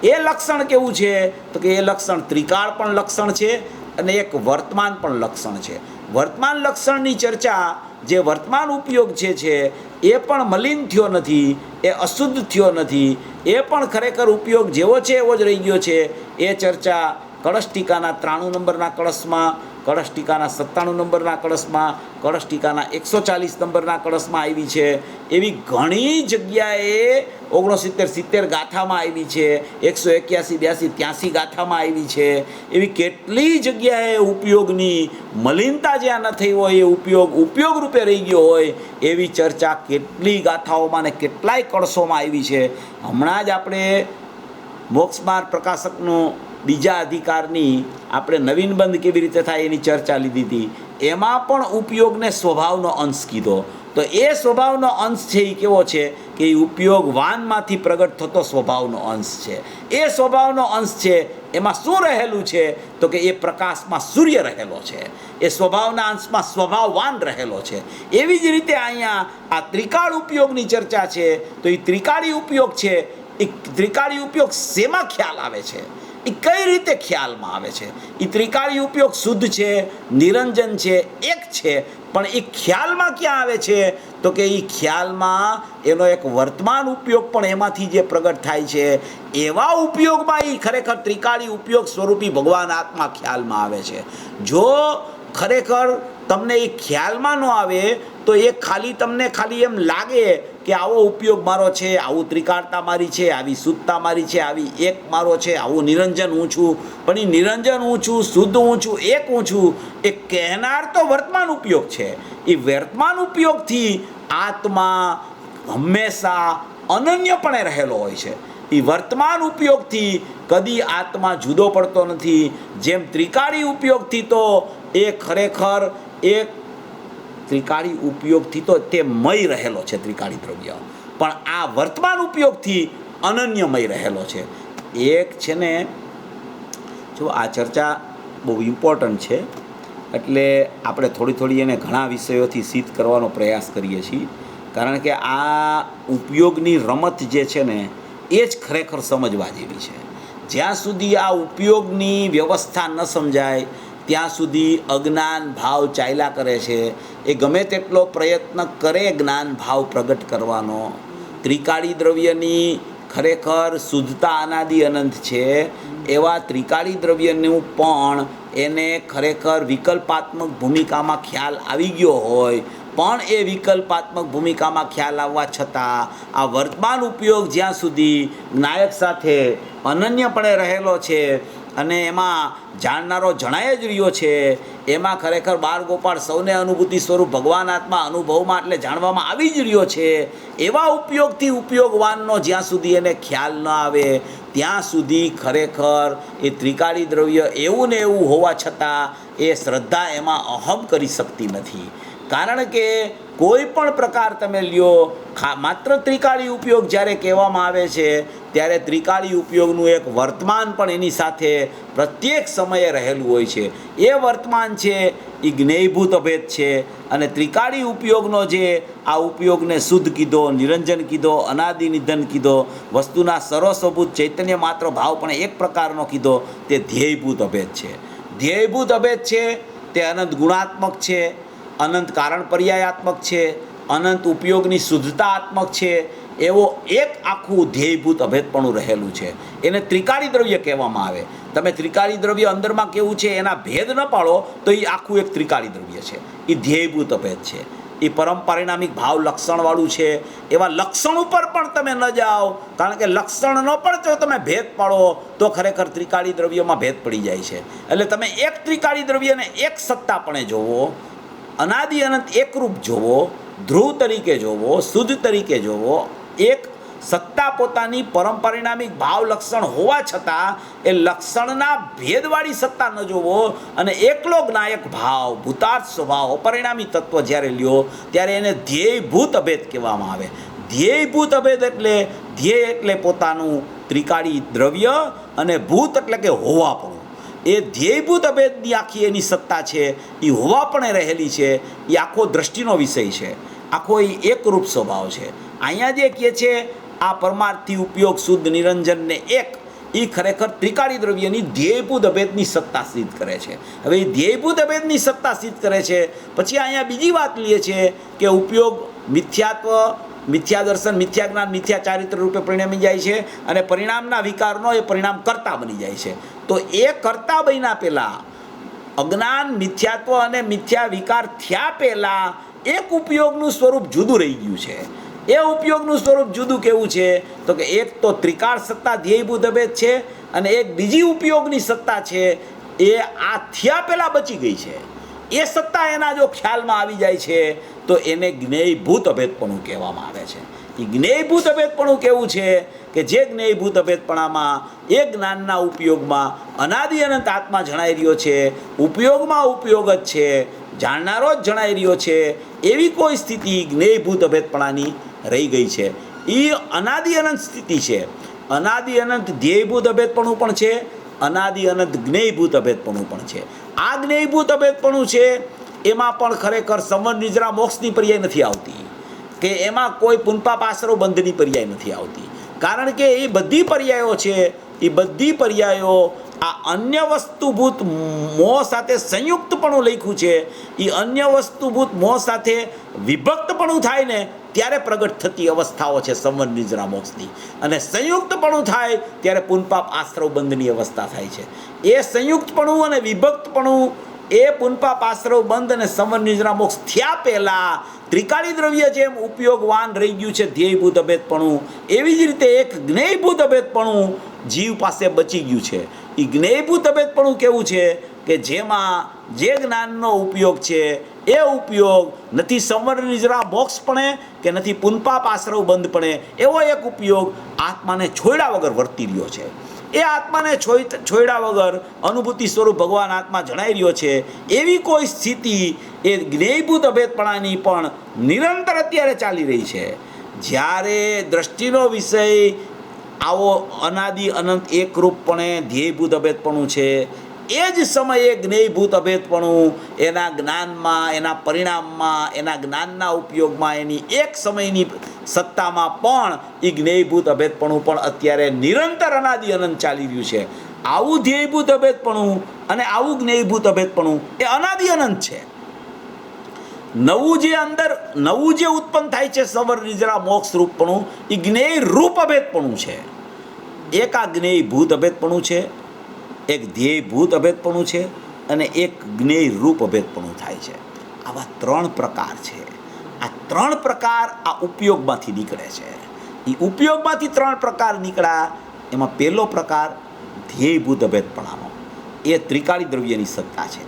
એ લક્ષણ કેવું છે? તો કે એ લક્ષણ ત્રિકાળ પણ લક્ષણ છે અને એક વર્તમાન પણ લક્ષણ છે. વર્તમાન લક્ષણની ચર્ચા, જે વર્તમાન ઉપયોગ છે એ પણ મલિન થયો નથી, એ અશુદ્ધ થયો નથી, એ પણ ખરેખર ઉપયોગ જેવો છે એવો જ રહી ગયો છે. એ ચર્ચા કળશ ટીકાના 93 નંબરના કળશમાં, કળશ ટીકાના 97 નંબરના કળશમાં, કળશ ટીકાના 140 નંબરના કળશમાં આવી છે. એવી ઘણી જગ્યાએ 69 70 ગાથામાં આવી છે, 181 82 83 ગાથામાં આવી છે. એવી કેટલી જગ્યાએ ઉપયોગની મલિનતા જ્યાં ન થઈ હોય, એ ઉપયોગ રૂપે રહી ગયો હોય એવી ચર્ચા કેટલી ગાથાઓમાં ને કેટલાય કળશોમાં આવી છે. હમણાં જ આપણે મોક્ષમાર્ગ પ્રકાશકનું બીજા અધિકારની આપણે નવીન બંધ કેવી રીતે થાય એની ચર્ચા લીધી હતી. એમાં પણ ઉપયોગને સ્વભાવનો અંશ કીધો. તો એ સ્વભાવનો અંશ છે એ કેવો છે કે એ ઉપયોગવાનમાંથી પ્રગટ થતો સ્વભાવનો અંશ છે. એ સ્વભાવનો અંશ છે એમાં શું રહેલું છે તો કે એ પ્રકાશમાં સૂર્ય રહેલો છે, એ સ્વભાવના અંશમાં સ્વભાવવાન રહેલો છે. એવી જ રીતે અહીંયા આ ત્રિકાળ ઉપયોગની ચર્ચા છે. તો એ ત્રિકાળી ઉપયોગ છે, એ ત્રિકાળી ઉપયોગ શેમાં ખ્યાલ આવે છે, એ કઈ રીતે ખ્યાલમાં આવે છે? એ ત્રિકાળી ઉપયોગ શુદ્ધ છે, નિરંજન છે, એક છે, પણ એ ખ્યાલમાં ક્યાં આવે છે તો કે એ ખ્યાલમાં એનો એક વર્તમાન ઉપયોગ પણ એમાંથી જે પ્રગટ થાય છે એવા ઉપયોગમાં એ ખરેખર ત્રિકાળી ઉપયોગ સ્વરૂપી ભગવાન આત્મા ખ્યાલમાં આવે છે. જો ખરેખર તમને એ ખ્યાલમાં ન આવે તો એ તમને ખાલી એમ લાગે કે આવો ઉપયોગ મારો છે, આવું ત્રિકાળતા મારી છે, આવી શુદ્ધતા મારી છે, આવી એક મારો છે, આવું નિરંજન હું છું. પણ એ નિરંજન હું છું, શુદ્ધ હું છું, એક હું છું, એ કહેનાર તો વર્તમાન ઉપયોગ છે. એ વર્તમાન ઉપયોગથી આત્મા હંમેશા અનન્યપણે રહેલો હોય છે. એ વર્તમાન ઉપયોગથી કદી આત્મા જુદો પડતો નથી. જેમ ત્રિકાળી ઉપયોગથી તો એ ખરેખર એક ત્રિકાળી ઉપયોગથી તો તે મય રહેલો છે ત્રિકાળી દ્રવ્ય, પણ આ વર્તમાન ઉપયોગથી અનન્યમય રહેલો છે. એક છે ને, જો આ ચર્ચા બહુ ઇમ્પોર્ટન્ટ છે એટલે આપણે થોડી એને ઘણા વિષયોથી સિદ્ધ કરવાનો પ્રયાસ કરીએ છીએ. કારણ કે આ ઉપયોગની રમત જે છે ને એ જ ખરેખર સમજવા જેવી છે. જ્યાં સુધી આ ઉપયોગની વ્યવસ્થા ન સમજાય ત્યાં સુધી અજ્ઞાન ભાવ ચાલ્યા કરે છે. એ ગમે તેટલો પ્રયત્ન કરે જ્ઞાન ભાવ પ્રગટ કરવાનો. ત્રિકાળી દ્રવ્યની ખરેખર શુદ્ધતા અનાદિ અનંત છે. એવા ત્રિકાળી દ્રવ્યનું પણ એને ખરેખર વિકલ્પાત્મક ભૂમિકામાં ખ્યાલ આવી ગયો હોય, પણ એ વિકલ્પાત્મક ભૂમિકામાં ખ્યાલ આવવા છતાં આ વર્તમાન ઉપયોગ જ્યાં સુધી નાયક સાથે અનન્યપણે રહેલો છે અને એમાં જાણનારો જણાય જ રહ્યો છે, એમાં ખરેખર બાળ ગોપાળ સૌને અનુભૂતિ સ્વરૂપ ભગવાન આત્મા અનુભવમાં એટલે જાણવામાં આવી જ રહ્યો છે. એવા ઉપયોગથી ઉપયોગવાનનો જ્યાં સુધી એને ખ્યાલ ન આવે ત્યાં સુધી ખરેખર એ ત્રિકાળી દ્રવ્ય એવું ને એવું હોવા છતાં એ શ્રદ્ધા એમાં અહમ કરી શકતી નથી. કારણ કે કોઈ પણ પ્રકાર તમે લ્યો, માત્ર ત્રિકાળી ઉપયોગ જ્યારે કહેવામાં આવે છે ત્યારે ત્રિકાળી ઉપયોગનું એક વર્તમાન પણ એની સાથે પ્રત્યેક સમયે રહેલું હોય છે. એ વર્તમાન છે એ જ્ઞેયભૂત અભેદ છે. અને ત્રિકાળી ઉપયોગનો જે આ ઉપયોગને શુદ્ધ કીધો, નિરંજન કીધો, અનાદિ નિધન કીધો, વસ્તુના સર્વસ્વભૂત ચૈતન્ય માત્ર ભાવ પણ એક પ્રકારનો કીધો, તે ધ્યેયભૂત અભેદ છે. ધ્યેયભૂત અભેદ છે તે અનંત ગુણાત્મક છે, અનંત કારણ પર્યાયાત્મક છે, અનંત ઉપયોગની શુદ્ધતાત્મક છે. એવો એક આખું ધ્યેયભૂત અભેદપણું રહેલું છે. એને ત્રિકાળી દ્રવ્ય કહેવામાં આવે. તમે ત્રિકાળી દ્રવ્ય અંદરમાં કેવું છે એના ભેદ ન પાડો તો એ આખું એક ત્રિકાળી દ્રવ્ય છે. એ ધ્યેયભૂત અભેદ છે. એ પરમ પરિણામિક ભાવ લક્ષણવાળું છે. એવા લક્ષણ ઉપર પણ તમે ન જાઓ, કારણ કે લક્ષણનો પણ જો તમે ભેદ પાડો તો ખરેખર ત્રિકાળી દ્રવ્યમાં ભેદ પડી જાય છે. એટલે તમે એક ત્રિકાળી દ્રવ્યને એક સત્તાપણે જોવો, અનાદિ અનંત એકરૂપ જોવો, ધ્રુવ તરીકે જોવો, શુદ્ધ તરીકે જોવો. એક સત્તા પોતાની પરમ પરિણામિક ભાવ લક્ષણ હોવા છતાં એ લક્ષણના ભેદવાળી સત્તા ન જોવો અને એકલો જ્ઞાયક ભાવ, ભૂતાર્થ સ્વભાવ, અપરિણામી તત્વ જ્યારે લ્યો ત્યારે એને ધ્યેયભૂત અભેદ કહેવામાં આવે. ધ્યેયભૂત અભેદ એટલે ધ્યેય એટલે પોતાનું ત્રિકાળી દ્રવ્ય અને ભૂત એટલે કે હોવાપણું. એ ધ્યેયભૂત અભેદની આખી એની સત્તા છે, એ હોવાપણે રહેલી છે. એ આખો દ્રષ્ટિનો વિષય છે, આખો એ એકરૂપ સ્વભાવ છે. અહીંયા જે કહે છે આ પરમાર્થી ઉપયોગ શુદ્ધ નિરંજનને એક, એ ખરેખર ત્રિકાળી દ્રવ્યની ધ્યેયભૂત અભેદની સત્તા સિદ્ધ કરે છે. હવે એ ધ્યેયભૂત અભેદની સત્તા સિદ્ધ કરે છે. પછી અહીંયા બીજી વાત લે છે કે ઉપયોગ મિથ્યાત્વ, મિથ્યા દર્શન, મિથ્યા જ્ઞાન, મિથ્યા ચારિત્ર રૂપે પરિણમી જાય છે અને પરિણામના વિકારનો એ પરિણામ કર્તા બની જાય છે. તો એ કર્તા બન્યા પહેલાં અજ્ઞાન, મિથ્યાત્વ અને મિથ્યા વિકાર થયા પહેલાં એક ઉપયોગનું સ્વરૂપ જુદું રહી ગયું છે. એ ઉપયોગનું સ્વરૂપ જુદું કેવું છે? તો કે એક તો ત્રિકાળ સત્તા ધ્યેયભૂત અભેદ છે અને એક બીજી ઉપયોગની સત્તા છે એ આ થયા પહેલાં બચી ગઈ છે. એ સત્તા એના જો ખ્યાલમાં આવી જાય છે તો એને જ્ઞેયભૂત અભેદપણું કહેવામાં આવે છે. એ જ્ઞેયભૂત અભેદપણું કેવું છે કે જે જ્ઞેયભૂત અભેદપણામાં એ જ્ઞાનના ઉપયોગમાં અનાદિ અનંત આત્મા જણાઈ રહ્યો છે, ઉપયોગમાં ઉપયોગ જ છે, જાણનારો જ જણાઈ રહ્યો છે, એવી કોઈ સ્થિતિ જ્ઞેયભૂત અભેદપણાની રહી ગઈ છે. એ અનાદિ અનંત સ્થિતિ છે. અનાદિ અનંત ધ્યેયભૂત અભેદપણું પણ છે, અનાદિ અનંત જ્ઞેયભૂત અભેદપણું પણ છે. આ જ્ઞેયભૂત અભેદપણું છે એમાં પણ ખરેખર સંવર નિજરા મોક્ષની પર્યાય નથી આવતી, કે એમાં કોઈ પુનપાપ આશરો બંધની પર્યાય નથી આવતી. કારણ કે એ બધી પર્યાયો છે, એ બધી પર્યાયો આ અન્ય વસ્તુભૂત મોહ સાથે સંયુક્તપણું લખ્યું છે. એ અન્ય વસ્તુભૂત મોહ સાથે વિભક્તપણું થાય ને ત્યારે પ્રગટ થતી અવસ્થાઓ છે સંવર નિજરા મોક્ષની, અને સંયુક્તપણું થાય ત્યારે પુનપાપ આશ્રવ બંધની અવસ્થા થાય છે. એ સંયુક્તપણું અને વિભક્તપણું એ પુનપાપ આશ્રવ બંધ અને સંવર નિજરા મોક્ષ થયા પહેલાં ત્રિકાળી દ્રવ્ય જેમ ઉપયોગવાન રહી ગયું છે ધ્યેયભૂત અભેદપણું, એવી જ રીતે એક જ્ઞેયભૂત અભેદપણું જીવ પાસે બચી ગયું છે. એ જ્ઞેયભૂત અભેદપણું કેવું છે કે જેમાં જે જ્ઞાનનો ઉપયોગ છે એ ઉપયોગ નથી સંવર નિજરા મોક્ષપણે કે નથી પુનપાપ આશ્રવ બંધપણે, એવો એક ઉપયોગ આત્માને છોડ્યા વગર વર્તી રહ્યો છે. એ આત્માને છોડ્યા વગર અનુભૂતિ સ્વરૂપ ભગવાન આત્મા જણાઈ રહ્યો છે. એવી કોઈ સ્થિતિ એ જ્ઞેયભૂત અભેદપણાની પણ નિરંતર અત્યારે ચાલી રહી છે. જ્યારે દ્રષ્ટિનો વિષય આવો અનાદિ અનંત એકરૂપપણે ધ્યેયભૂત અભેદપણું છે, એ જ સમયે જ્ઞેયભૂત અભેદપણું એના જ્ઞાનમાં, એના પરિણામમાં, એના જ્ઞાનના ઉપયોગમાં, એની એક સમયની સત્તામાં પણ એ જ્ઞેયભૂત અભેદપણું પણ અત્યારે નિરંતર અનાદિ અનંત ચાલી રહ્યું છે. આવું ધ્યેયભૂત અભેદપણું અને આવું જ્ઞેયભૂત અભેદપણું એ અનાદિ અનંત છે. નવું જે ઉત્પન્ન થાય છે સંવર નિજરા મોક્ષ રૂપપણું, એ જ્ઞેય રૂપ અભેદપણું છે. એક આ જ્ઞેયભૂત અભેદપણું છે, એક ધ્યેયભૂત અભેદપણું છે અને એક જ્ઞેય રૂપ અભેદપણું થાય છે. આવા ત્રણ પ્રકાર છે. આ ત્રણ પ્રકાર આ ઉપયોગમાંથી નીકળે છે. એ ઉપયોગમાંથી ત્રણ પ્રકાર નીકળ્યા. એમાં પહેલો પ્રકાર ધ્યેયભૂત અભેદપણાનો, એ ત્રિકાળી દ્રવ્યની સત્તા છે.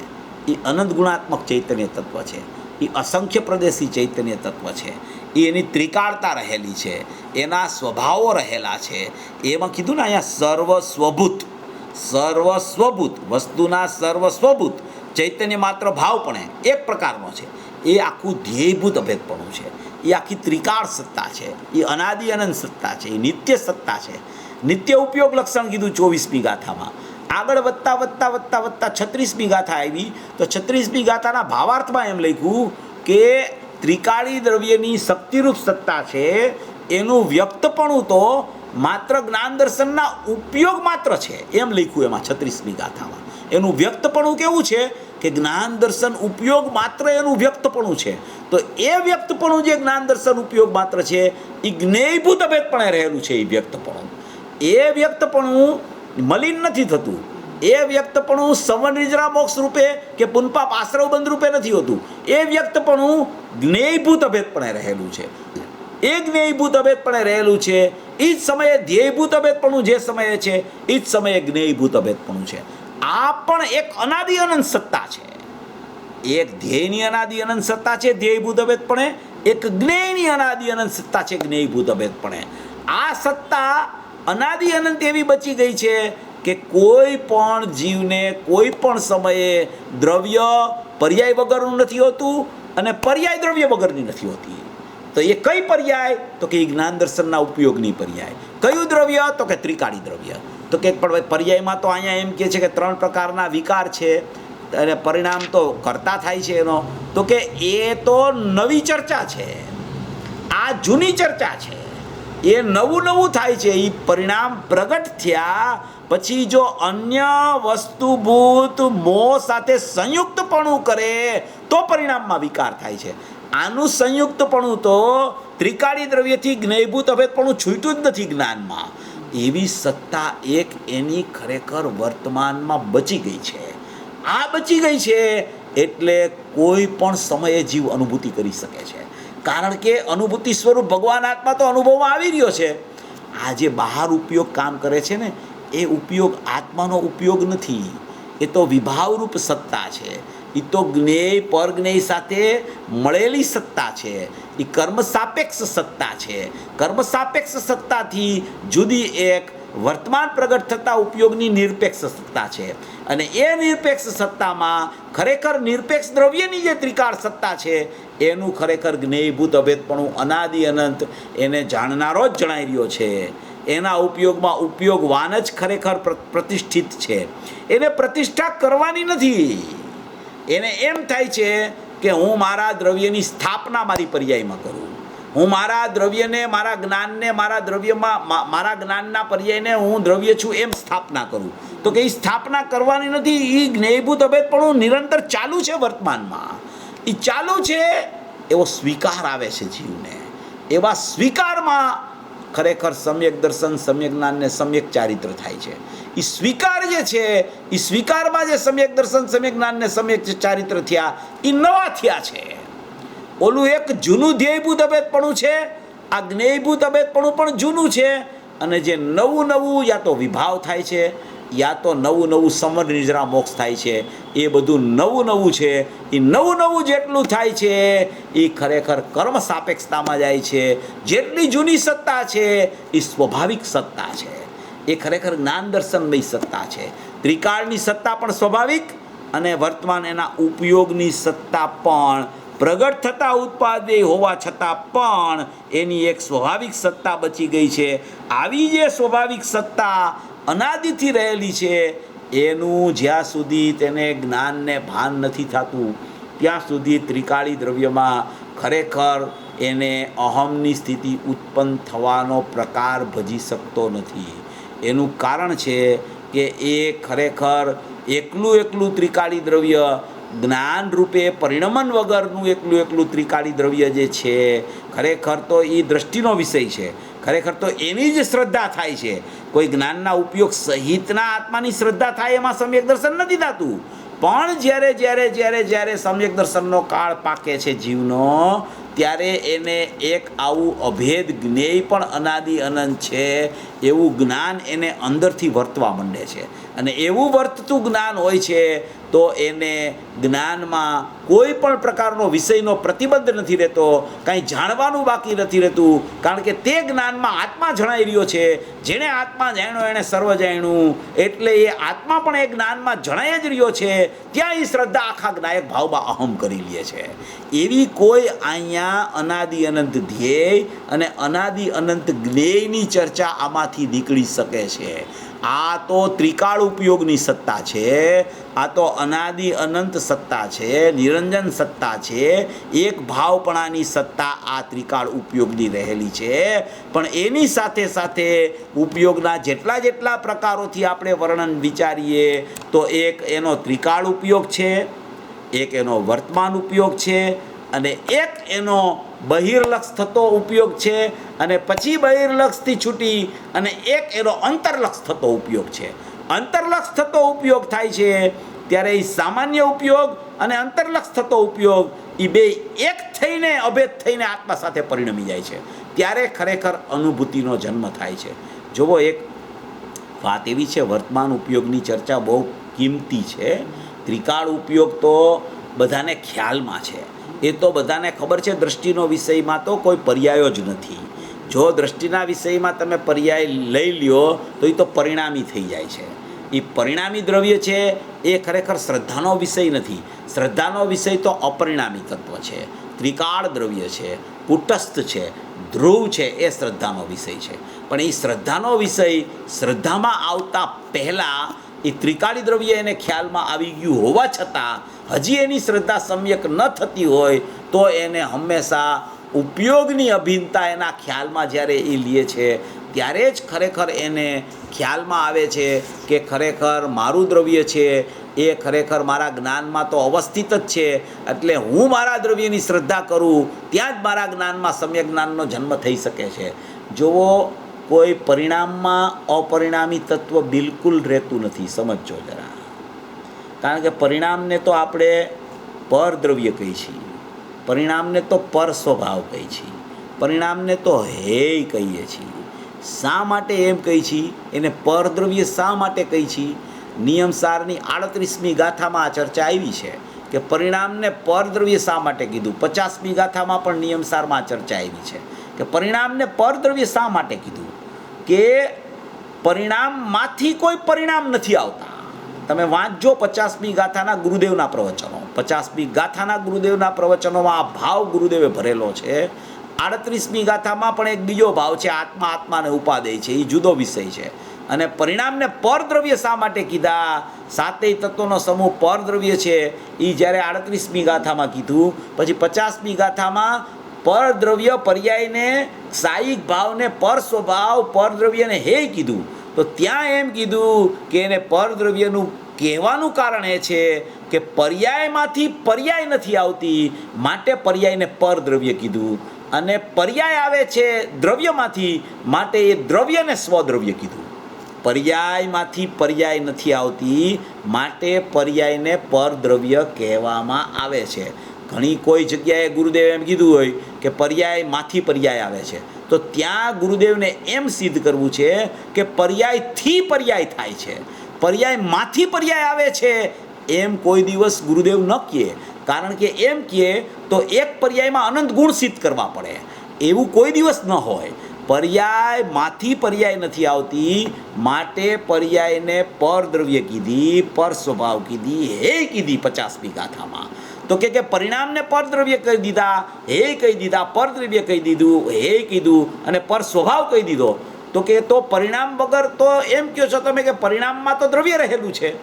એ અનંત ગુણાત્મક ચૈતન્ય તત્વ છે. એ અસંખ્ય પ્રદેશી ચૈતન્ય તત્વ છે. એ એની ત્રિકાળતા રહેલી છે, એના સ્વભાવો રહેલા છે. એમાં કીધું ને અહીંયા સર્વસ્વભૂત વસ્તુના સર્વસ્વભૂત ચૈતન્ય માત્ર ભાવપણે એક પ્રકારનો છે. એ આખું ધ્યેયભૂત અભેદપણું છે. એ આખી ત્રિકાળ સત્તા છે. એ અનાદિ અનંત સત્તા છે. એ નિત્ય સત્તા છે. નિત્ય ઉપયોગ લક્ષણ કીધું 24મી ગાથામાં. આગળ વધતા 36મી ગાથા આવી તો 36મી ગાથાના ભાવાર્થમાં એમ લખ્યું કે ત્રિકાળી દ્રવ્યની શક્તિરૂપ સત્તા છે, એનું વ્યક્તપણું તો માત્ર જ્ઞાન દર્શનના ઉપયોગ માત્ર છે એમ લખ્યું એમાં 36મી ગાથામાં. એનું વ્યક્તપણું કેવું છે કે જ્ઞાન દર્શન ઉપયોગ માત્ર એનું વ્યક્તપણું છે. તો એ વ્યક્તપણું જે જ્ઞાન દર્શન ઉપયોગ માત્ર છે એ જ્ઞેયભૂત અભેદપણે રહેલું છે. એ વ્યક્તપણું મલિન નથી થતું. એ વ્યક્તપણું સંવર નિજરા મોક્ષ રૂપે કે પુનપાપ આશ્રવ બંધ રૂપે નથી હોતું. એ વ્યક્તપણું જ્ઞેયભૂત અભેદપણે રહેલું છે. એ જ્ઞેયભૂત અભેદપણે રહેલું છે. એ જ સમયે ધ્યેયભૂત અભેદપણું જે સમયે છે એ જ સમયે જ્ઞેયભૂત અભેદપણું છે. આ પણ એક અનાદિ અનંત સત્તા છે. એક ધ્યેયની અનાદિ અનંત સત્તા છે ધ્યેયભૂત અભેદપણે, એક જ્ઞેયની અનાદિ અનંત સત્તા છે જ્ઞેયભૂત અભેદપણે. આ સત્તા અનાદિ અનંત એવી બચી ગઈ છે કે કોઈ પણ જીવને કોઈ પણ સમયે દ્રવ્ય પર્યાય વગરનું નથી હોતું અને પર્યાય દ્રવ્ય વગરની નથી હોતી. તો એ કઈ પર્યાય? તો કે જ્ઞાન દર્શનના ઉપયોગની પર્યાય. કયું દ્રવ્ય? તો કે ત્રિકાળી દ્રવ્ય. તો કે પણ પર્યાયમાં તો અહીંયા એમ કહે છે કે ત્રણ પ્રકારના વિકાર છે અને પરિણામ તો કરતા થાય છે એનો. તો કે એ તો નવી ચર્ચા છે, આ જૂની ચર્ચા છે. એ નવું થાય છે. એ પરિણામ પ્રગટ થયા પછી જો અન્ય વસ્તુભૂત મોહ સાથે સંયુક્તપણું કરે તો પરિણામમાં વિકાર થાય છે. આનું સંયુક્તપણું તો ત્રિકાળી દ્રવ્યથી જ્ઞેયભૂત અભેદપણું છૂટ્યું જ નથી જ્ઞાનમાં. એવી સત્તા એક એની ખરેખર વર્તમાનમાં બચી ગઈ છે. આ બચી ગઈ છે એટલે કોઈ પણ સમયે જીવ અનુભૂતિ કરી શકે છે, કારણ કે અનુભૂતિ સ્વરૂપ ભગવાન આત્મા તો અનુભવમાં આવી રહ્યો છે. આ જે બહાર ઉપયોગ કામ કરે છે ને, એ ઉપયોગ આત્માનો ઉપયોગ નથી, એ તો વિભાવરૂપ સત્તા છે. એ તો જ્ઞેય પરજ્ઞેય સાથે મળેલી સત્તા છે. એ કર્મ સાપેક્ષ સત્તા છે. કર્મ સાપેક્ષ સત્તાથી જુદી એક વર્તમાન પ્રગટ થતા ઉપયોગની નિરપેક્ષ સત્તા છે. અને એ નિરપેક્ષ સત્તામાં ખરેખર નિરપેક્ષ દ્રવ્યની જે ત્રિકાળ સત્તા છે એનું ખરેખર જ્ઞેયભૂત અભેદપણું અનાદિ અનંત એને જાણનારો જ જણાઈ રહ્યો છે. એના ઉપયોગમાં ઉપયોગવાન જ ખરેખર પ્રતિષ્ઠિત છે. એને પ્રતિષ્ઠા કરવાની નથી. એને એમ થાય છે કે હું મારા દ્રવ્યની સ્થાપના મારી પર્યાયમાં કરું. હું મારા દ્રવ્યને, મારા જ્ઞાનને, મારા દ્રવ્યમાં મારા જ્ઞાનના પર્યાયને હું દ્રવ્ય છું એમ સ્થાપના કરું. તો કે એ સ્થાપના કરવાની નથી. એ જ્ઞેયભૂત અભેદપણું નિરંતર ચાલુ છે વર્તમાનમાં. એ ચાલુ છે એવો સ્વીકાર આવે છે જીવને. એવા સ્વીકારમાં ખરેખર સમ્યક દર્શન, સમ્યક જ્ઞાન ને સમ્યક ચારિત્ર થાય છે. એ સ્વીકાર જે છે, એ સ્વીકારમાં જે સમ્યક દર્શન, સમ્યક જ્ઞાન ને સમ્યક ચારિત્ર થયા, એ નવા થયા છે. ઓલું એક જૂનું ધ્યેયભૂત અભેદપણું છે, આ જ્ઞેયભૂત અભેદપણું પણ જૂનું છે. અને જે નવું નવું યા તો વિભાવ થાય છે, યા તો નવું નવું સમર નિજરા મોક્ષ થાય છે, એ બધું નવું નવું છે. એ નવું નવું જેટલું થાય છે એ ખરેખર કર્મ સાપેક્ષતામાં જાય છે. જેટલી જૂની સત્તા છે એ સ્વાભાવિક સત્તા છે. એ ખરેખર જ્ઞાન દર્શનમય સત્તા છે. ત્રિકાળની સત્તા પણ સ્વાભાવિક અને વર્તમાન એના ઉપયોગની સત્તા પણ પ્રગટ થતા ઉત્પાદે હોવા છતાં પણ એની એક સ્વાભાવિક સત્તા બચી ગઈ છે. આવી જે સ્વાભાવિક સત્તા અનાદિથી રહેલી છે એનું જ્યાં સુધી તેને જ્ઞાનને ભાન નથી થતું ત્યાં સુધી ત્રિકાળી દ્રવ્યમાં ખરેખર એને અહમની સ્થિતિ ઉત્પન્ન થવાનો પ્રકાર ભજી શકતો નથી. એનું કારણ છે કે એ ખરેખર એકલું ત્રિકાળી દ્રવ્ય જ્ઞાન રૂપે પરિણમન વગરનું એકલું ત્રિકાળી દ્રવ્ય જે છે ખરેખર તો એ દ્રષ્ટિનો વિષય છે. ખરેખર તો એની જ શ્રદ્ધા થાય છે. કોઈ જ્ઞાનના ઉપયોગ સહિતના આત્માની શ્રદ્ધા થાય એમાં સમ્યક દર્શન નથી થતું. પણ જ્યારે સમ્યક દર્શનનો કાળ પાકે છે જીવનો, ત્યારે એને એક આવું અભેદ જ્ઞેય પણ અનાદિ અનંત છે એવું જ્ઞાન એને અંદરથી વર્તવા માંડે છે. અને એવું વર્તતું જ્ઞાન હોય છે તો એને જ્ઞાનમાં કોઈ પણ પ્રકારનો વિષયનો પ્રતિબંધ નથી રહેતો, કાંઈ જાણવાનું બાકી નથી રહેતું. કારણ કે તે જ્ઞાનમાં આત્મા જણાઈ રહ્યો છે. જેણે આત્મા જાણ્યો એણે સર્વ જાણ્યું. એટલે એ આત્મા પણ એ જ્ઞાનમાં જણાઈ જ રહ્યો છે. ત્યાં એ શ્રદ્ધા આખા જ્ઞાયક ભાવમાં અહમ કરી લે છે. એવી કોઈ અહીંયા અનાદિ અનંત ધ્યેય અને અનાદિ અનંત જ્ઞેયની ચર્ચા આમાંથી નીકળી શકે છે. આ તો ત્રિકાળ ઉપયોગની સત્તા છે. આ તો અનાદિ અનંત સત્તા છે, નિરંજન સત્તા છે, એક ભાવપણાની સત્તા આ ત્રિકાળ ઉપયોગની રહેલી છે. પણ એની સાથે સાથે ઉપયોગના જેટલા પ્રકારોથી આપણે વર્ણન વિચારીએ તો એક એનો ત્રિકાળ ઉપયોગ છે, એક એનો વર્તમાન ઉપયોગ છે, અને એક એનો બહિર્લક્ષ થતો ઉપયોગ છે, અને પછી બહિર્લક્ષથી છૂટી અને એક એનો અંતરલક્ષ થતો ઉપયોગ છે. અંતરલક્ષ થતો ઉપયોગ થાય છે ત્યારે એ સામાન્ય ઉપયોગ અને અંતરલક્ષ થતો ઉપયોગ એ બે એક થઈને અભેદ થઈને આત્મા સાથે પરિણમી જાય છે. ત્યારે ખરેખર અનુભૂતિનો જન્મ થાય છે. જુઓ, એક વાત એવી છે, વર્તમાન ઉપયોગની ચર્ચા બહુ કિંમતી છે. ત્રિકાળ ઉપયોગ તો બધાને ખ્યાલમાં છે, એ તો બધાને ખબર છે. દ્રષ્ટિનો વિષયમાં તો કોઈ પર્યાયો જ નથી. જો દ્રષ્ટિના વિષયમાં તમે પર્યાય લઈ લ્યો તો એ તો પરિણામી થઈ જાય છે. એ પરિણામી દ્રવ્ય છે એ ખરેખર શ્રદ્ધાનો વિષય નથી. શ્રદ્ધાનો વિષય તો અપરિણામી તત્વ છે, ત્રિકાળ દ્રવ્ય છે, કુટસ્થ છે, ધ્રુવ છે, એ શ્રદ્ધાનો વિષય છે. પણ એ શ્રદ્ધાનો વિષય શ્રદ્ધામાં આવતા પહેલાં એ ત્રિકાળી દ્રવ્ય એને ખ્યાલમાં આવી ગયું હોવા છતાં હજી એની શ્રદ્ધા સમ્યક ન થતી હોય તો એને હંમેશા ઉપયોગની અભિન્નતા એના ખ્યાલમાં જ્યારે એ લે છે ત્યારે જ ખરેખર એને ખ્યાલમાં આવે છે કે ખરેખર મારું દ્રવ્ય છે એ ખરેખર મારા જ્ઞાનમાં તો અવસ્થિત જ છે, એટલે હું મારા દ્રવ્યની શ્રદ્ધા કરું ત્યાં જ મારા જ્ઞાનમાં સમ્યક જ્ઞાનનો જન્મ થઈ શકે છે. જુઓ, કોઈ પરિણામમાં અપરિણામી તત્વ બિલકુલ રહેતું નથી, સમજજો જરા. કારણ કે પરિણામને તો આપણે પરદ્રવ્ય કહીએ છીએ, પરિણામને તો પર સ્વભાવ કહીએ છીએ, પરિણામને તો હેય કહીએ છીએ. શા માટે એમ કહીએ છીએ? એને પરદ્રવ્ય શા માટે કહીએ છીએ? નિયમસારની 38મી ગાથામાં આ ચર્ચા આવી છે કે પરિણામને પરદ્રવ્ય શા માટે કીધું. 50મી ગાથામાં પણ નિયમસારમાં ચર્ચા આવી છે કે પરિણામને પરદ્રવ્ય શા માટે કીધું, કે પરિણામમાંથી કોઈ પરિણામ નથી આવતા. તમે વાંચજો 50મી ગાથાના ગુરુદેવના પ્રવચનો. 50મી ગાથાના ગુરુદેવના પ્રવચનોમાં આ ભાવ ગુરુદેવે ભરેલો છે. 38મી ગાથામાં પણ એક બીજો ભાવ છે, આત્મા આત્માને ઉપાદેય છે, એ જુદો વિષય છે. અને પરિણામને પરદ્રવ્ય શા માટે કીધા? સાતેય તત્વોનો સમૂહ પરદ્રવ્ય છે, એ જ્યારે 38મી ગાથામાં કીધું, પછી 50મી ગાથામાં પરદ્રવ્ય પર્યાયને સાયિક ભાવને પર સ્વભાવ પરદ્રવ્યને હેય કીધું. તો ત્યાં એમ કીધું કે એને પરદ્રવ્યનું કહેવાનું કારણ એ છે કે પર્યાયમાંથી પર્યાય નથી આવતી, માટે પર્યાયને પરદ્રવ્ય કીધું. અને પર્યાય આવે છે દ્રવ્યમાંથી, માટે એ દ્રવ્યને સ્વદ્રવ્ય કીધું. પર્યાયમાંથી પર્યાય નથી આવતી, માટે પર્યાયને પરદ્રવ્ય કહેવામાં આવે છે. ઘણી કોઈ જગ્યાએ ગુરુદેવે એમ કીધું હોય કે પર્યાયમાંથી પર્યાય આવે છે, તો ત્યાં ગુરુદેવને એમ સિદ્ધ કરવું છે કે પર્યાયથી પર્યાય થાય છે, પર્યાયમાંથી પર્યાય આવે છે એમ કોઈ દિવસ ગુરુદેવ ન કહે. કારણ કે એમ કહે તો એક પર્યાયમાં અનંત ગુણ સિદ્ધ કરવા પડે, એવું કોઈ દિવસ ન હોય. પર્યાયમાંથી પર્યાય નથી આવતી, માટે પર્યાયને પરદ્રવ્ય કીધી, પર સ્વભાવ કીધી, હે કીધી 50મી ગાથામાં. તો કે પરિણામને પરદ્રવ્ય કહી દીધા, હે કહી દીધા, પરદ્રવ્ય કહી દીધું, હે કીધું, અને પર સ્વભાવ કહી દીધો. તો કે તો પરિણામ વગર તો એમ કહો છો તમે કે પરિણામમાં તો દ્રવ્ય રહેલું છે,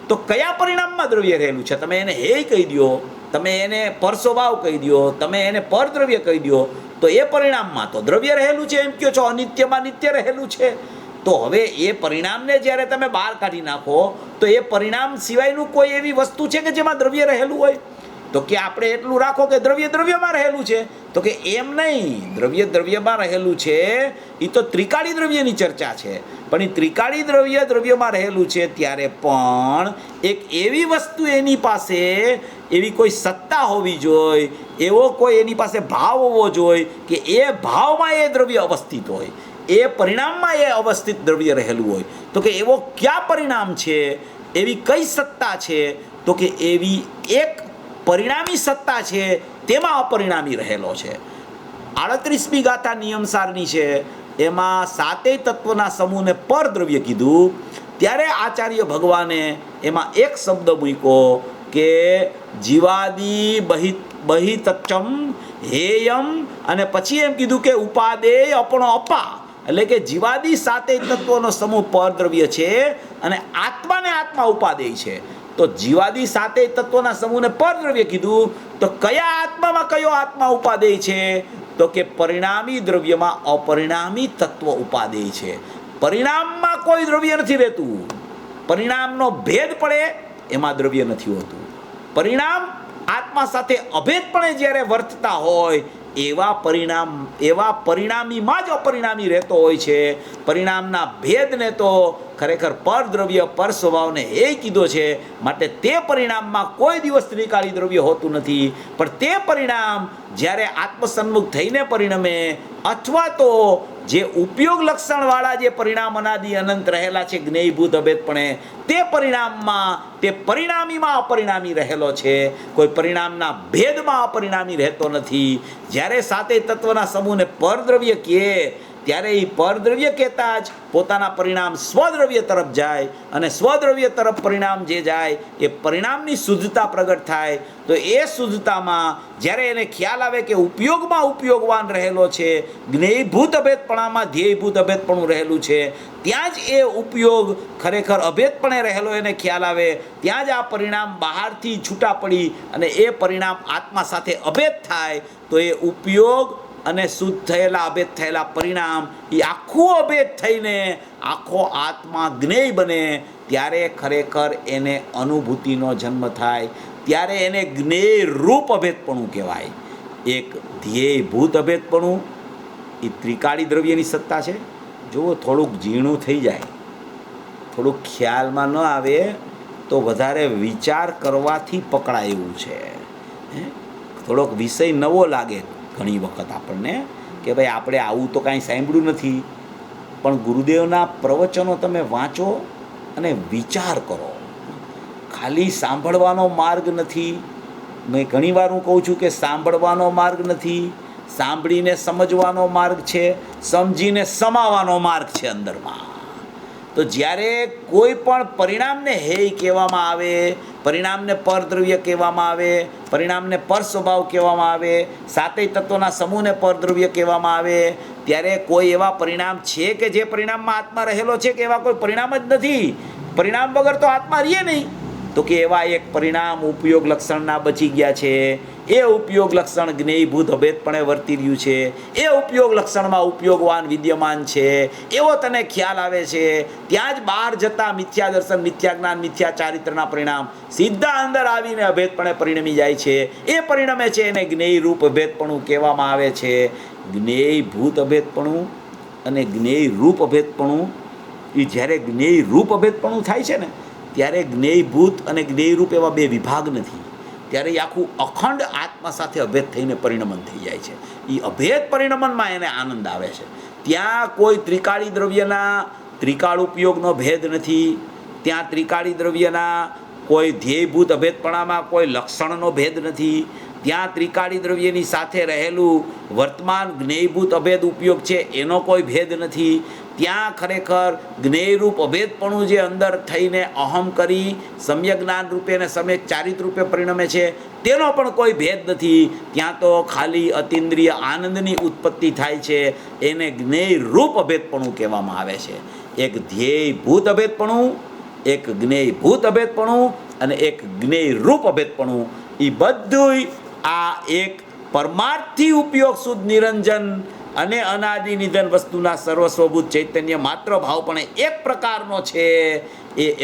તો કયા પરિણામમાં દ્રવ્ય રહેલું છે? તમે એને હે કહી દો, તમે એને પર સ્વભાવ કહી દો, તમે એને પરદ્રવ્ય કહી દો, તો એ પરિણામમાં તો દ્રવ્ય રહેલું છે એમ કહો છો, અનિત્યમાં નિત્ય રહેલું છે. તો હવે એ પરિણામને જ્યારે તમે બહાર કાઢી નાખો તો એ પરિણામ સિવાયનું કોઈ એવી વસ્તુ છે કે જેમાં દ્રવ્ય રહેલું હોય? તો કે આપણે એટલું રાખો કે દ્રવ્ય દ્રવ્યમાં રહેલું છે. તો કે એમ નહીં, દ્રવ્ય દ્રવ્યમાં રહેલું છે એ તો ત્રિકાળી દ્રવ્યની ચર્ચા છે, પણ એ ત્રિકાળી દ્રવ્ય દ્રવ્યમાં રહેલું છે ત્યારે પણ એક એવી વસ્તુ એની પાસે, એવી કોઈ સત્તા હોવી જોઈએ, એવો કોઈ એની પાસે ભાવ હોવો જોઈએ કે એ ભાવમાં એ દ્રવ્ય અવસ્થિત હોય, એ પરિણામમાં એ અવસ્થિત દ્રવ્ય રહેલું હોય. તો કે એવો કયા પરિણામ છે, એવી કઈ સત્તા છે? તો કે એવી એક પરિણામી સત્તા છે, તેમાં અપરિણામી રહેલો છે. 38મી ગાથા નિયમસારની છે, એમાં સાતેય તત્વના સમૂહને પરદ્રવ્ય કીધું. ત્યારે આચાર્ય ભગવાને એમાં એક શબ્દ મૂક્યો કે જીવાદી બહિતચ્ચમ હેયમ, અને પછી એમ કીધું કે ઉપાદેય અપણો અપા, એટલે કે જીવાદી સાતેય તત્વોનો સમૂહ પરદ્રવ્ય છે અને આત્માને આત્મા ઉપાદેય છે. તો જીવાદી સાતેય તત્વોના સમૂહને પરદ્રવ્ય કીધું, તો કયા આત્મામાં કયો આત્મા ઉપાદેય છે? તો કે પરિણામી દ્રવ્યમાં અપરિણામી તત્વ ઉપાદેય છે. પરિણામમાં કોઈ દ્રવ્ય નથી રહેતું, પરિણામનો ભેદ પડે એમાં દ્રવ્ય નથી હોતું. પરિણામ આત્મા સાથે અભેદપણે જ્યારે વર્તતા હોય એવા પરિણામીમાં જ અપરિણામી રહેતો હોય છે. પરિણામના ભેદને તો ખરેખર પરદ્રવ્ય પર સ્વભાવને એ કીધો છે, માટે તે પરિણામમાં કોઈ દિવસ ત્રિકાળી દ્રવ્ય હોતું નથી. પણ તે પરિણામ જ્યારે આત્મસન્મુખ થઈને પરિણમે, અથવા તો જે ઉપયોગ લક્ષણવાળા જે પરિણામ અનાદિ અનંત રહેલા છે જ્ઞેયભૂત અભેદપણે, તે પરિણામમાં, તે પરિણામીમાં અપરિણામી રહેલો છે, કોઈ પરિણામના ભેદમાં અપરિણામી રહેતો નથી. જ્યારે સાતેય તત્વના સમૂહને પરદ્રવ્ય કહે ત્યારે એ પરદ્રવ્ય કહેતા જ પોતાના પરિણામ સ્વદ્રવ્ય તરફ જાય, અને સ્વદ્રવ્ય તરફ પરિણામ જે જાય એ પરિણામની શુદ્ધતા પ્રગટ થાય. તો એ શુદ્ધતામાં જ્યારે એને ખ્યાલ આવે કે ઉપયોગમાં ઉપયોગવાન રહેલો છે, જ્ઞેયભૂત અભેદપણામાં ધ્યેયભૂત અભેદપણું રહેલું છે, ત્યાં જ એ ઉપયોગ ખરેખર અભેદપણે રહેલો એને ખ્યાલ આવે, ત્યાં જ આ પરિણામ બહારથી છૂટા પડી અને એ પરિણામ આત્મા સાથે અભેદ થાય. તો એ ઉપયોગ અને શુદ્ધ થયેલા અભેદ થયેલા પરિણામ એ આખું અભેદ થઈને આખો આત્મા જ્ઞેય બને ત્યારે ખરેખર એને અનુભૂતિનો જન્મ થાય, ત્યારે એને જ્ઞેય રૂપ અભેદપણું કહેવાય. એક ધ્યેયભૂત અભેદપણું એ ત્રિકાળી દ્રવ્યની સત્તા છે. જુઓ, થોડુંક ઝીણું થઈ જાય, થોડુંક ખ્યાલમાં ન આવે તો વધારે વિચાર કરવાથી પકડાય એવું છે. થોડોક વિષય નવો લાગે ઘણી વખત આપણને કે ભાઈ આપણે આવું તો કાંઈ સાંભળ્યું નથી, પણ ગુરુદેવના પ્રવચનો તમે વાંચો અને વિચાર કરો. ખાલી સાંભળવાનો માર્ગ નથી. મેં ઘણીવાર હું કહું છું કે સાંભળવાનો માર્ગ નથી, સાંભળીને સમજવાનો માર્ગ છે, સમજીને સમાવાનો માર્ગ છે અંદરમાં. તો જ્યારે કોઈ પણ પરિણામને હેય કહેવામાં આવે, પરિણામને પરદ્રવ્ય કહેવામાં આવે, પરિણામને પર સ્વભાવ કહેવામાં આવે, સાતેય તત્વોના સમૂહને પરદ્રવ્ય કહેવામાં આવે, ત્યારે કોઈ એવા પરિણામ છે કે જે પરિણામમાં આત્મા રહેલો છે કે એવા કોઈ પરિણામ જ નથી? પરિણામ વગર તો આત્મા રહીએ નહીં. તો કે એવા એક પરિણામ ઉપયોગ લક્ષણના બચી ગયા છે. એ ઉપયોગ લક્ષણ જ્ઞેયભૂત અભેદપણે વર્તી રહ્યું છે. એ ઉપયોગ લક્ષણમાં ઉપયોગવાન વિદ્યમાન છે એવો તને ખ્યાલ આવે છે. ત્યાં જ બહાર જતા મિથ્યા દર્શન, મિથ્યા જ્ઞાન, મિથ્યા ચારિત્રના પરિણામ સીધા અંદર આવીને અભેદપણે પરિણમી જાય છે. એ પરિણમે છે એને જ્ઞેય રૂપ અભેદપણું કહેવામાં આવે છે. જ્ઞેયભૂત અભેદપણું અને જ્ઞેય રૂપ અભેદપણું, એ જ્યારે જ્ઞેય રૂપ અભેદપણું થાય છે ને ત્યારે જ્ઞેયભૂત અને જ્ઞેયરૂપ એવા બે વિભાગ નથી. ત્યારે એ આખું અખંડ આત્મા સાથે અભેદ થઈને પરિણમન થઈ જાય છે. એ અભેદ પરિણમનમાં એને આનંદ આવે છે. ત્યાં કોઈ ત્રિકાળી દ્રવ્યના ત્રિકાળ ઉપયોગનો ભેદ નથી. ત્યાં ત્રિકાળી દ્રવ્યના કોઈ ધ્યેયભૂત અભેદપણામાં કોઈ લક્ષણનો ભેદ નથી. ત્યાં ત્રિકાળી દ્રવ્યની સાથે રહેલું વર્તમાન જ્ઞેયભૂત અભેદ ઉપયોગ છે એનો કોઈ ભેદ નથી. ત્યાં ખરેખર જ્ઞેયરૂપ અભેદપણું જે અંદર થઈને અહમ કરી સમ્યક જ્ઞાન રૂપે અને સમ્યક ચારિત્ર રૂપે પરિણમે છે તેનો પણ કોઈ ભેદ નથી. ત્યાં તો ખાલી અતિન્દ્રિય આનંદની ઉત્પત્તિ થાય છે. એને જ્ઞેયરૂપ અભેદપણું કહેવામાં આવે છે. એક ધ્યેયભૂત અભેદપણું, એક જ્ઞેયભૂત અભેદપણું અને એક જ્ઞેયરૂપ અભેદપણું, એ બધું આ એક પરમાર્થી ઉપયોગ શુદ્ધ નિરંજન અને અનાદિ નિધન વસ્તુના સર્વસ્વભૂત ચૈતન્ય માત્ર ભાવપણે એક પ્રકારનો છે.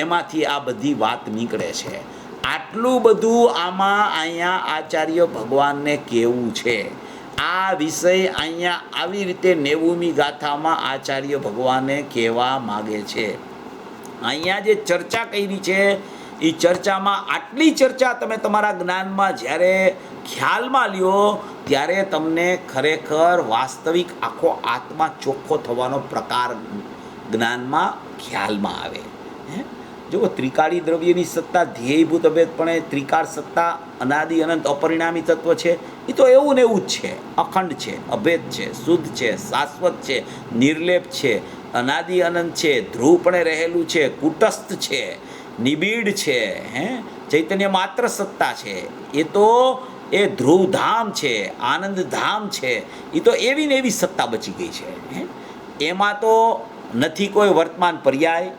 એમાંથી આ બધી વાત નીકળે છે. આટલું બધું આમાં અહીંયા આચાર્ય ભગવાનને કહેવું છે. આ વિષય અહીંયા આવી રીતે 90મી ગાથામાં આચાર્ય ભગવાને કહેવા માગે છે. અહીંયા જે ચર્ચા કરી છે એ ચર્ચામાં આટલી ચર્ચા તમે તમારા જ્ઞાનમાં જ્યારે ખ્યાલમાં લ્યો ત્યારે તમને ખરેખર વાસ્તવિક આખો આત્મા ચોખ્ખો થવાનો પ્રકાર જ્ઞાનમાં ખ્યાલમાં આવે. જો ત્રિકાળી દ્રવ્યની સત્તા ધ્યેયભૂત અભેદપણે ત્રિકાળ સત્તા અનાદિ અનંત અપરિણામી તત્વ છે. એ તો એવું ને એવું જ છે, અખંડ છે, અભેદ છે, શુદ્ધ છે, શાશ્વત છે, નિર્લેપ છે, અનાદિ અનંત છે, ધ્રુવપણે રહેલું છે, કુટસ્થ છે, નિબીડ છે, ચૈતન્ય માત્ર સત્તા છે. એ તો એ ધ્રુવધામ છે, આનંદધામ છે. એ તો એવી ને એવી સત્તા બચી ગઈ છે. એમાં તો નથી કોઈ વર્તમાન પર્યાય,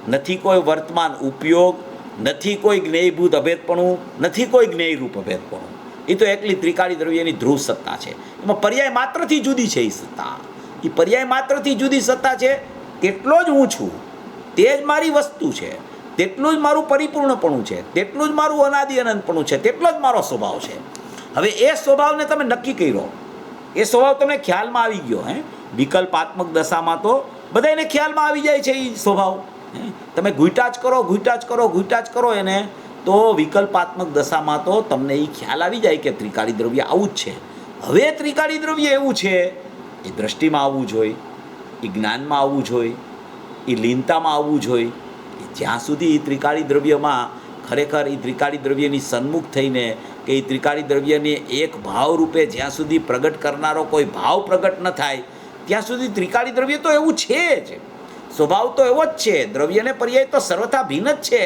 નથી કોઈ વર્તમાન ઉપયોગ, નથી કોઈ જ્ઞેયભૂત અભેદપણું, નથી કોઈ જ્ઞેયરૂપ અભેદપણું. એ તો એકલી ત્રિકાળી દ્રવ્યની ધ્રુવ સત્તા છે. એમાં પર્યાય માત્રથી જુદી છે. એ સત્તા, એ પર્યાય માત્રથી જુદી સત્તા છે. તેટલો જ હું છું, તે જ મારી વસ્તુ છે, તેટલું જ મારું પરિપૂર્ણપણું છે, તેટલું જ મારું અનાદિ અનંતપણું છે, તેટલો જ મારો સ્વભાવ છે. હવે એ સ્વભાવને તમે નક્કી કર્યો, એ સ્વભાવ તમને ખ્યાલમાં આવી ગયો. વિકલ્પાત્મક દશામાં તો બધાને ખ્યાલમાં આવી જાય છે એ સ્વભાવ. તમે ઘૂંટા જ કરો, ઘૂંટા જ કરો, ઘૂંટા જ કરો એને, તો વિકલ્પાત્મક દશામાં તો તમને એ ખ્યાલ આવી જાય કે ત્રિકાળી દ્રવ્ય આવું જ છે. હવે ત્રિકાળી દ્રવ્ય એવું છે, એ દ્રષ્ટિમાં આવવું જોઈએ, એ જ્ઞાનમાં આવવું જોઈએ, એ લીનતામાં આવવું જોઈએ. જ્યાં સુધી એ ત્રિકાળી દ્રવ્યમાં ખરેખર એ ત્રિકાળી દ્રવ્યની સન્મુખ થઈને કે એ ત્રિકાળી દ્રવ્યને એક ભાવ રૂપે જ્યાં સુધી પ્રગટ કરનારો કોઈ ભાવ પ્રગટ ન થાય ત્યાં સુધી ત્રિકાળી દ્રવ્ય તો એવું છે જ. સ્વભાવ તો એવો જ છે. દ્રવ્યને પર્યાય તો સર્વથા ભિન્ન જ છે.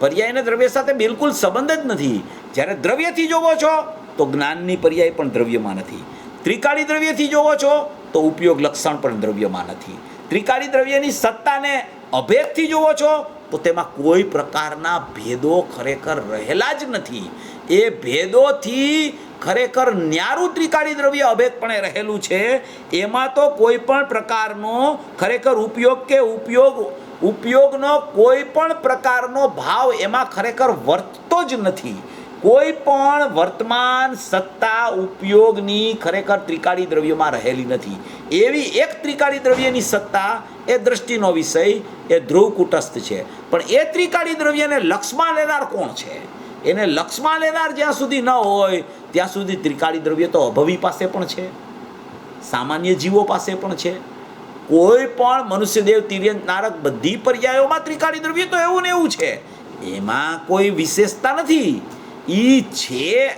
પર્યાયને દ્રવ્ય સાથે બિલકુલ સંબંધ જ નથી. જ્યારે દ્રવ્યથી જોવો છો તો જ્ઞાનની પર્યાય પણ દ્રવ્યમાં નથી. ત્રિકાળી દ્રવ્યથી જોવો છો તો ઉપયોગ લક્ષણ પણ દ્રવ્યમાં નથી. ત્રિકાળી દ્રવ્યની સત્તાને અભેદથી જોવો છો તો તેમાં કોઈ પ્રકારના ભેદો ખરેખર રહેલા જ નથી. એ ભેદોથી ખરેખર ન્યારું ત્રિકાળી દ્રવ્ય અભેદપણે રહેલું છે, એમાં તો કોઈ પણ પ્રકારનો ખરેખર ઉપયોગનો કોઈ પણ પ્રકારનો ભાવ એમાં ખરેખર વર્તતો જ નથી. કોઈ પણ વર્તમાન સત્તા ઉપયોગની ખરેખર ત્રિકાળી દ્રવ્યમાં રહેલી નથી. એવી એક ત્રિકાળી દ્રવ્યની સત્તા એ દ્રષ્ટિનો વિષય એ ધ્રુવ કુટસ્થ છે. પણ એ ત્રિકાળી દ્રવ્યને લક્ષમાં લેનાર કોણ છે? એને લક્ષમાં લેનાર જ્યાં સુધી ન હોય ત્યાં સુધી ત્રિકાળી દ્રવ્ય તો અભવી પાસે પણ છે, સામાન્ય જીવો પાસે પણ છે. કોઈ પણ મનુષ્યદેવ, તિર્યંત, નારક બધી પર્યાયોમાં ત્રિકાળી દ્રવ્ય તો એવું ને એવું છે, એમાં કોઈ વિશેષતા નથી. એ છે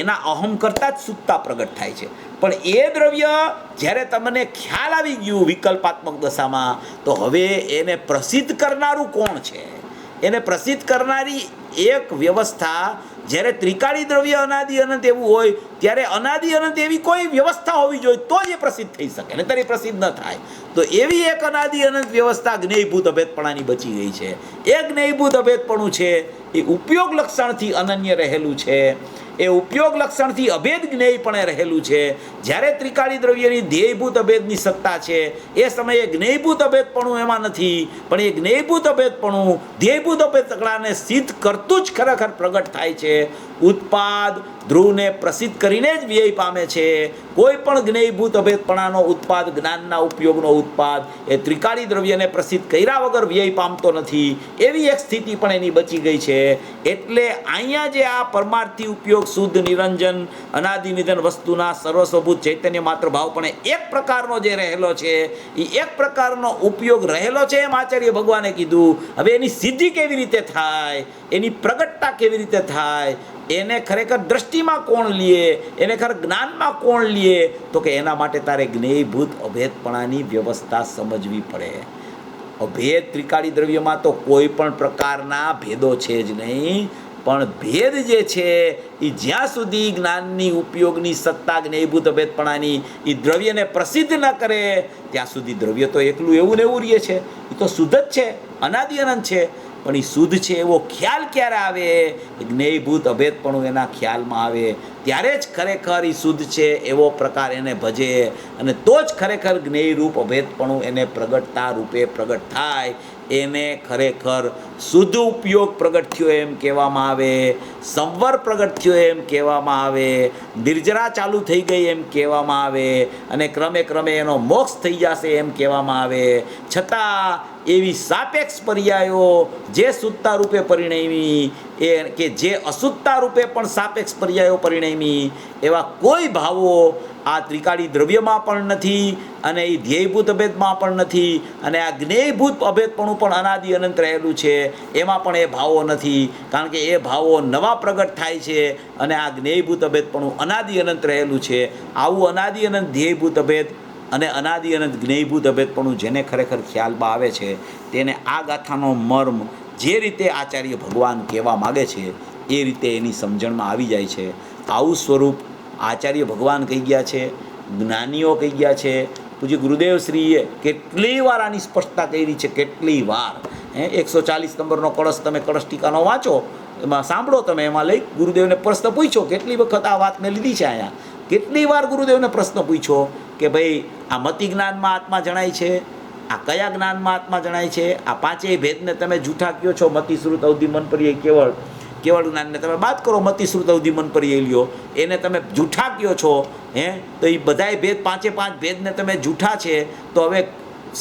એના અહમ કરતાં જ સુત્તા પ્રગટ થાય છે. પણ એ દ્રવ્ય જ્યારે તમને ખ્યાલ આવી ગયું વિકલ્પાત્મક દશામાં, તો હવે એને પ્રસિદ્ધ કરનારું કોણ છે? એને પ્રસિદ્ધ કરનારી એક વ્યવસ્થા, જ્યારે ત્રિકાળી દ્રવ્ય અનાદિ અનંત એવું હોય ત્યારે અનાદિ અનંત એવી કોઈ વ્યવસ્થા હોવી જોઈએ તો જ એ પ્રસિદ્ધ થઈ શકે, નહીંતર એ પ્રસિદ્ધ ન થાય. તો એવી એક અનાદિ અનંત વ્યવસ્થા જ્ઞેયભૂત અભેદપણાની બચી ગઈ છે. એ જ્ઞેયભૂત અભેદપણું છે એ ઉપયોગ લક્ષણથી અનન્ય રહેલું છે, એ ઉપયોગ લક્ષણથી અભેદ જ્ઞેયપણે રહેલું છે. જ્યારે ત્રિકાળી દ્રવ્યની ધ્યેયભૂત અભેદની સત્તા છે એ સમયે જ્ઞેયભૂત અભેદપણું એમાં નથી, પણ એ જ્ઞેયભૂત અભેદપણું ધ્યેયભૂત અભેદપણાને સિદ્ધ કરતું જ ખરેખર પ્રગટ થાય છે. ઉત્પાદ ધ્રુવને પ્રસિદ્ધ કરીને જ વ્યય પામે છે. કોઈ પણ જ્ઞેયભૂત અભેદપણાનો ઉત્પાદ, જ્ઞાનના ઉપયોગનો ઉત્પાદ એ ત્રિકાળી દ્રવ્યને પ્રસિદ્ધ કર્યા વગર વ્યય પામતો નથી. એવી એક સ્થિતિ પણ એની બચી ગઈ છે. એટલે અહીંયા જે આ પરમાર્થી ઉપયોગ, શુદ્ધ નિરંજન, અનાદિ નિધન વસ્તુના સર્વસ્વભૂત ચૈતન્ય માત્ર ભાવ પણ એક પ્રકારનો જે રહેલો છે એ એક પ્રકારનો ઉપયોગ રહેલો છે એમ આચાર્ય ભગવાને કીધું. હવે એની સિદ્ધિ કેવી રીતે થાય, એની પ્રગટતા કેવી રીતે થાય, એને ખરેખર દ્રષ્ટિમાં કોણ લે, એને ખરેખર જ્ઞાનમાં કોણ લે, તો કે એના માટે તારે જ્ઞેયભૂત અભેદપણાની વ્યવસ્થા સમજવી પડે. અભેદ ત્રિકાળી દ્રવ્યમાં તો કોઈ પણ પ્રકારના ભેદો છે જ નહીં, પણ ભેદ જે છે એ જ્યાં સુધી જ્ઞાનની ઉપયોગની સત્તા જ્ઞેયભૂત અભેદપણાની એ દ્રવ્યને પ્રસિદ્ધ ન કરે ત્યાં સુધી દ્રવ્ય તો એકલું એવું ને એવું રહે છે. એ તો શુદ્ધ જ છે, અનાદિ અનંત છે. પણ એ શુદ્ધ છે એવો ખ્યાલ ક્યારે આવે? જ્ઞેયભૂત અભેદપણું એના ખ્યાલમાં આવે ત્યારે જ ખરેખર એ શુદ્ધ છે એવો પ્રકાર એને ભજે, અને તો જ ખરેખર જ્ઞેયરૂપ અભેદપણું એને પ્રગટતા રૂપે પ્રગટ થાય. એને ખરેખર શુદ્ધ ઉપયોગ પ્રગટ થયો એમ કહેવામાં આવે, સંવર પ્રગટ થયો એમ કહેવામાં આવે, નિર્જરા ચાલુ થઈ ગઈ એમ કહેવામાં આવે, અને ક્રમે ક્રમે એનો મોક્ષ થઈ જશે એમ કહેવામાં આવે. છતાં એવી સાપેક્ષ પર્યાયો જે શુદ્ધતા રૂપે પરિણમી એ કે જે અશુદ્ધતા રૂપે પણ સાપેક્ષ પર્યાયો પરિણમી એવા કોઈ ભાવો આ ત્રિકાળી દ્રવ્યમાં પણ નથી, અને એ ધ્યેયભૂત અભેદમાં પણ નથી, અને આ જ્ઞેયભૂત અભેદપણું પણ અનાદિ અનંત રહેલું છે એમાં પણ એ ભાવો નથી. કારણ કે એ ભાવો નવા પ્રગટ થાય છે, અને આ જ્ઞેયભૂત અભેદપણું અનાદિ અનંત રહેલું છે. આવું અનાદિ અનંત ધ્યેયભૂત અભેદ અને અનાદિ અનંત જ્ઞેયભૂત અભેદપણું જેને ખરેખર ખ્યાલમાં આવે છે તેને આ ગાથાનો મર્મ જે રીતે આચાર્ય ભગવાન કહેવા માગે છે એ રીતે એની સમજણમાં આવી જાય છે. આવું સ્વરૂપ આચાર્ય ભગવાન કહી ગયા છે, જ્ઞાનીઓ કહી ગયા છે. પૂજ્ય ગુરુદેવશ્રીએ કેટલી વાર આની સ્પષ્ટતા કરી છે, કેટલી વાર. 140 નંબરનો કળશ તમે કળશ ટીકાનો વાંચો, એમાં સાંભળો તમે, એમાં લઈ ગુરુદેવને પ્રશ્ન પૂછ્યો. કેટલી વખત આ વાત મેં લીધી છે અહીંયા. કેટલી વાર ગુરુદેવને પ્રશ્ન પૂછ્યો કે ભાઈ આ મતિ જ્ઞાનમાં આત્મા જણાય છે, આ કયા જ્ઞાનમાં આત્મા જણાય છે? આ પાંચેય ભેદને તમે જૂઠા કહો છો. મતિ શ્રુત અવધિ મન પર્યાય કેવળ જ્ઞાનને તમે બાદ કરો, મતિ શ્રુત અવધિ મન પર્યાય લ્યો, એને તમે જૂઠા કહો છો. તો એ બધાય ભેદ, પાંચે પાંચ ભેદને તમે જૂઠા છે, તો હવે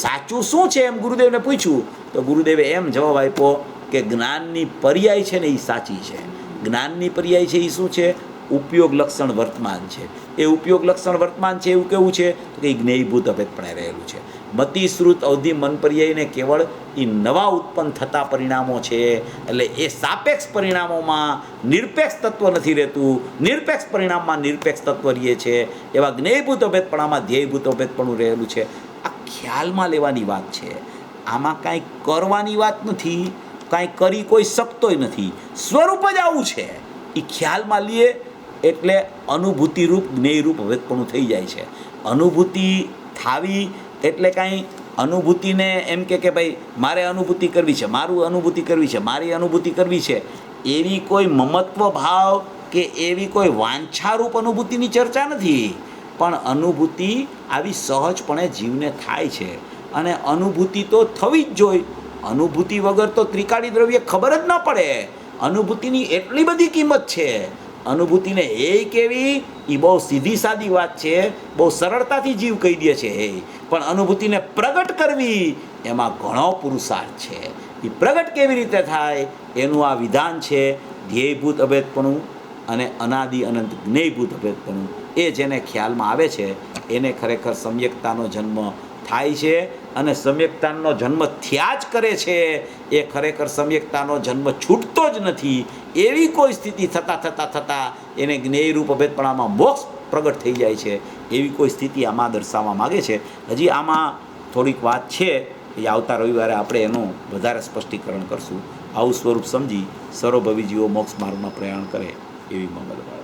સાચું શું છે એમ ગુરુદેવને પૂછ્યું. તો ગુરુદેવે એમ જવાબ આપ્યો કે જ્ઞાનની પર્યાય છે ને એ સાચી છે. જ્ઞાનની પર્યાય છે એ શું છે? ઉપયોગ લક્ષણ વર્તમાન છે. એ ઉપયોગ લક્ષણ વર્તમાન છે એવું કેવું છે તો કે જ્ઞેયભૂત અભેદપણે રહેલું છે. મતિ શ્રુત અવધિ મન પર્યાયને કેવળ એ નવા ઉત્પન્ન થતા પરિણામો છે. એટલે એ સાપેક્ષ પરિણામોમાં નિરપેક્ષ તત્વ નથી રહેતું, નિરપેક્ષ પરિણામમાં નિરપેક્ષ તત્વ રહે છે. એવા જ્ઞેયભૂત અભેદપણામાં ધ્યેયભૂત અભેદપણું રહેલું છે. આ ખ્યાલમાં લેવાની વાત છે, આમાં કાંઈ કરવાની વાત નથી, કાંઈ કરી કોઈ શકતોય નથી. સ્વરૂપ જ આવું છે. એ ખ્યાલમાં લે એટલે અનુભૂતિરૂપ જ્ઞેયરૂપ અભેદપણું થઈ જાય છે. અનુભૂતિ થાવી એટલે કાંઈ અનુભૂતિને એમ કે ભાઈ મારે અનુભૂતિ કરવી છે, મારું અનુભૂતિ કરવી છે, મારી અનુભૂતિ કરવી છે, એવી કોઈ મમત્વ ભાવ કે એવી કોઈ વાંછારૂપ અનુભૂતિની ચર્ચા નથી, પણ અનુભૂતિ આવી સહજપણે જીવને થાય છે અને અનુભૂતિ તો થવી જ જોઈએ. અનુભૂતિ વગર તો ત્રિકાળી દ્રવ્ય ખબર જ ન પડે. અનુભૂતિની એટલી બધી કિંમત છે. અનુભૂતિને એ કેવી એ બહુ સીધી સાદી વાત છે, બહુ સરળતાથી જીવ કહી દે છે. પણ અનુભૂતિને પ્રગટ કરવી એમાં ઘણો પુરુષાર્થ છે. એ પ્રગટ કેવી રીતે થાય એનું આ વિધાન છે. ધ્યેયભૂત અભેદપણું અને અનાદિ અનંત જ્ઞેયભૂત અભેદપણું, એ જેને ખ્યાલમાં આવે છે એને ખરેખર સમ્યકતાનો જન્મ થાય છે. અને સમ્યકતાનો જન્મ થયા જ કરે છે. એ ખરેખર સમ્યકતાનો જન્મ છૂટતો જ નથી. એવી કોઈ સ્થિતિ થતાં એને જ્ઞેયરૂપ અભેદપણામાં મોક્ષ પ્રગટ થઈ જાય છે. એવી કોઈ સ્થિતિ આમાં દર્શાવવા માગે છે. હજી આમાં થોડીક વાત છે એ આવતા રવિવારે આપણે એનું વધારે સ્પષ્ટીકરણ કરશું. આવું સ્વરૂપ સમજી સર્વભવી જીવો મોક્ષ માર્ગમાં પ્રયાણ કરે એવી મંગલ.